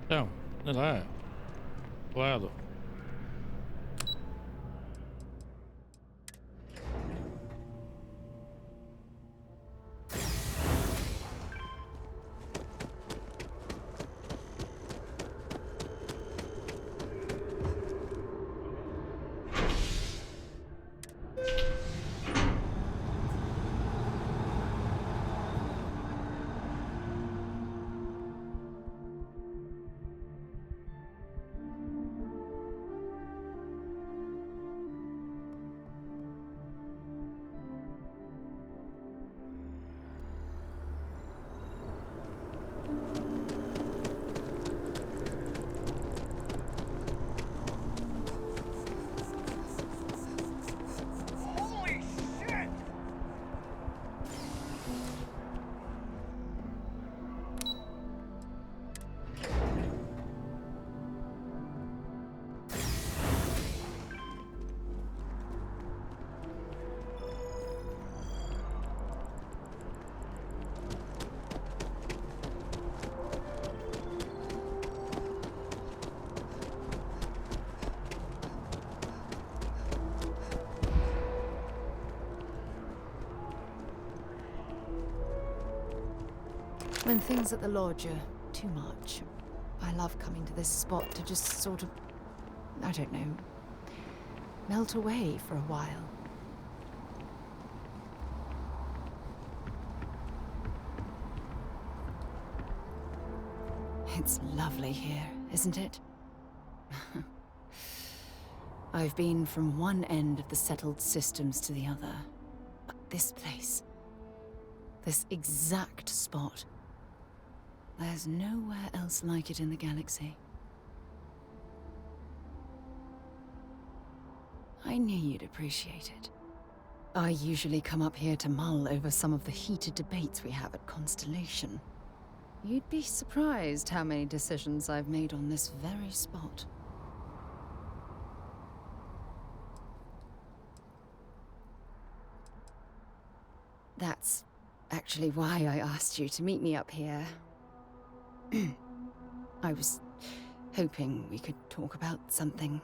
Então, olha lá. Lado. Holy shit! When things at the lodge are too much, I love coming to this spot to just sort of, I don't know, melt away for a while. It's lovely here, isn't it? I've been from one end of the settled systems to the other. But this place, this exact spot, there's nowhere else like it in the galaxy. I knew you'd appreciate it. I usually come up here to mull over some of the heated debates we have at Constellation. You'd be surprised how many decisions I've made on this very spot. That's actually why I asked you to meet me up here. I was hoping we could talk about something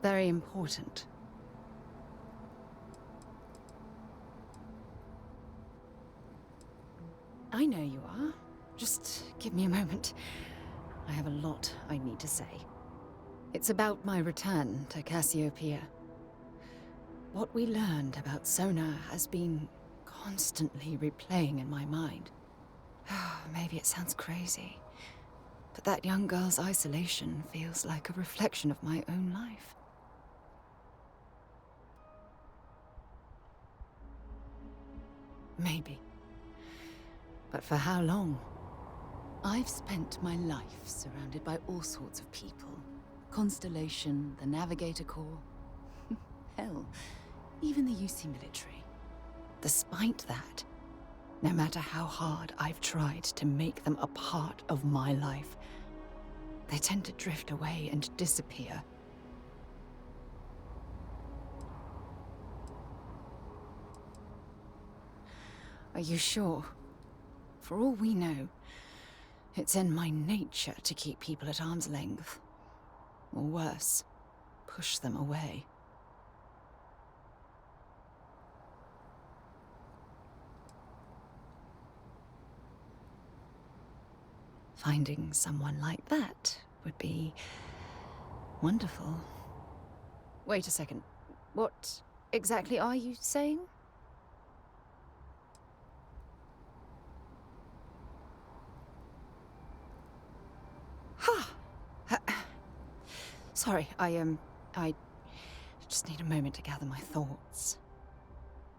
very important. I know you are. Just give me a moment. I have a lot I need to say. It's about my return to Cassiopeia. What we learned about Sona has been constantly replaying in my mind. Maybe it sounds crazy, but that young girl's isolation feels like a reflection of my own life. Maybe. But for how long? I've spent my life surrounded by all sorts of people. Constellation, the Navigator Corps. Hell, even the UC military. Despite that, no matter how hard I've tried to make them a part of my life, they tend to drift away and disappear. Are you sure? For all we know, it's in my nature to keep people at arm's length. Or worse, push them away. Finding someone like that would be wonderful. Wait a second. What exactly are you saying? Sorry, I just need a moment to gather my thoughts.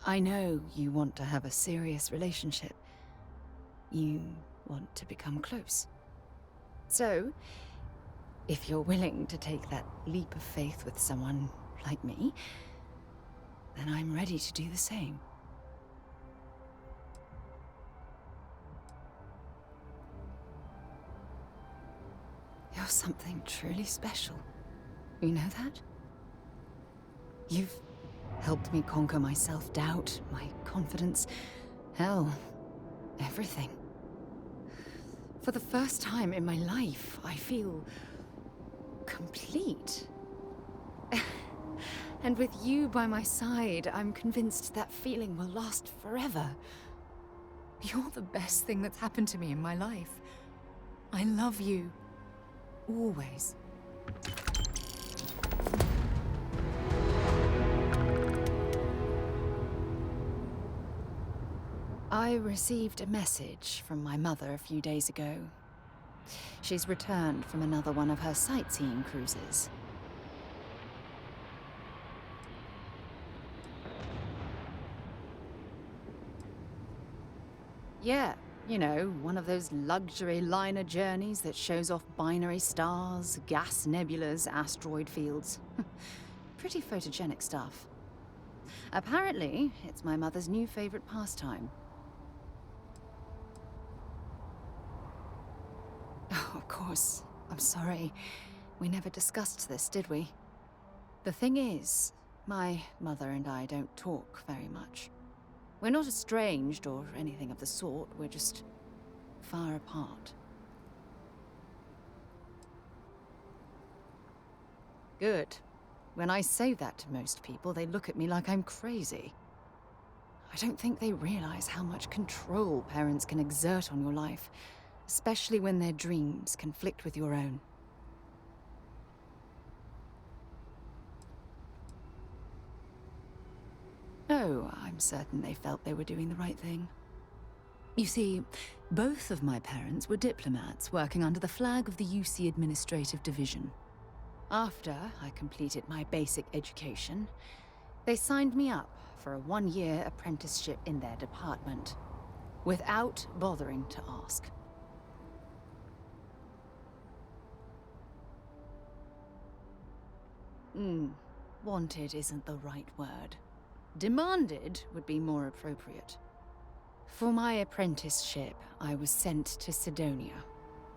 I know you want to have a serious relationship. You want to become close. So, if you're willing to take that leap of faith with someone like me, then I'm ready to do the same. You're something truly special. You know that? You've helped me conquer my self-doubt, my confidence, hell, everything. For the first time in my life, I feel complete. And with you by my side, I'm convinced that feeling will last forever. You're the best thing that's happened to me in my life. I love you. Always. I received a message from my mother a few days ago. She's returned from another one of her sightseeing cruises. Yeah, you know, one of those luxury liner journeys that shows off binary stars, gas nebulas, asteroid fields. Pretty photogenic stuff. Apparently, it's my mother's new favorite pastime. Oh, of course. I'm sorry. We never discussed this, did we? The thing is, my mother and I don't talk very much. We're not estranged or anything of the sort, we're just far apart. Good. When I say that to most people, they look at me like I'm crazy. I don't think they realize how much control parents can exert on your life, especially when their dreams conflict with your own. Oh, I'm certain they felt they were doing the right thing. You see, both of my parents were diplomats working under the flag of the UC Administrative Division. After I completed my basic education, they signed me up for a one-year apprenticeship in their department, without bothering to ask. Wanted isn't the right word. Demanded would be more appropriate. For my apprenticeship, I was sent to Sidonia.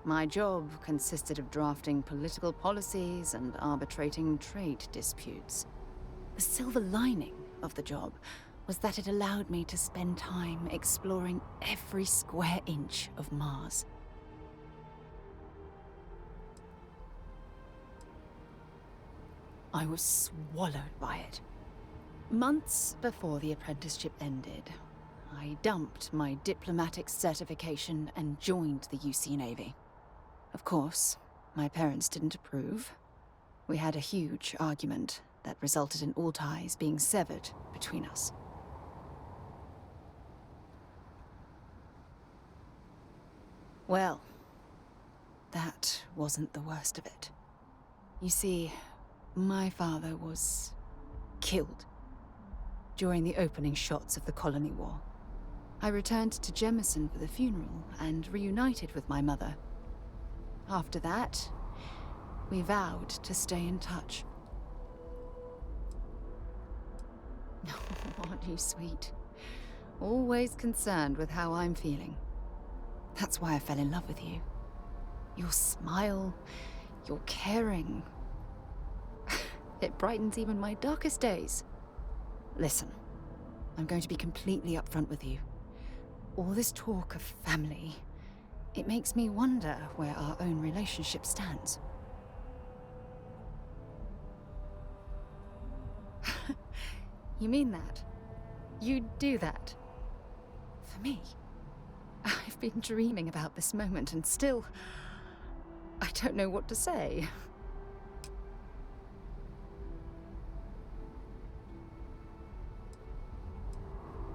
My job consisted of drafting political policies and arbitrating trade disputes. The silver lining of the job was that it allowed me to spend time exploring every square inch of Mars. I was swallowed by it. Months before the apprenticeship ended, I dumped my diplomatic certification and joined the UC Navy. Of course, my parents didn't approve. We had a huge argument that resulted in all ties being severed between us. Well, that wasn't the worst of it. You see, my father was killed during the opening shots of the Colony War. I returned to Jemison for the funeral and reunited with my mother. After that, we vowed to stay in touch. Aren't you sweet? Always concerned with how I'm feeling. That's why I fell in love with you. Your smile, your caring. It brightens even my darkest days. Listen, I'm going to be completely upfront with you. All this talk of family, it makes me wonder where our own relationship stands. You mean that? You'd do that? For me? I've been dreaming about this moment and still... I don't know what to say.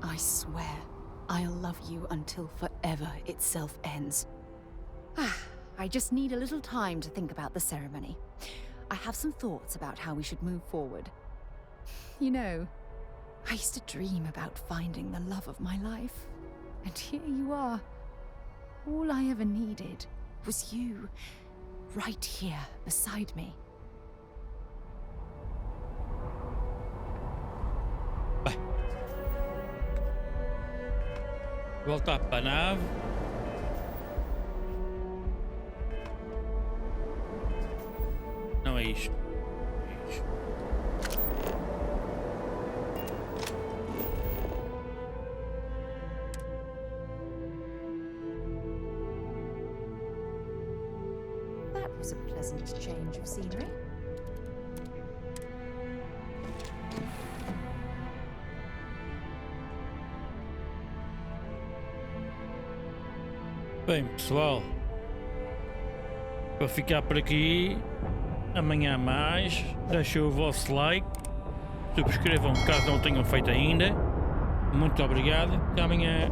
I swear, I'll love you until forever itself ends. I just need a little time to think about the ceremony. I have some thoughts about how we should move forward. You know, I used to dream about finding the love of my life. And here you are. All I ever needed was you, right here beside me. Voltar para a nave. Não é isto. É isto. That was a pleasant change of scenery. Bem, pessoal, vou ficar por aqui. Amanhã mais. Deixem o vosso like. Subscrevam caso não tenham feito ainda. Muito obrigado. Até amanhã.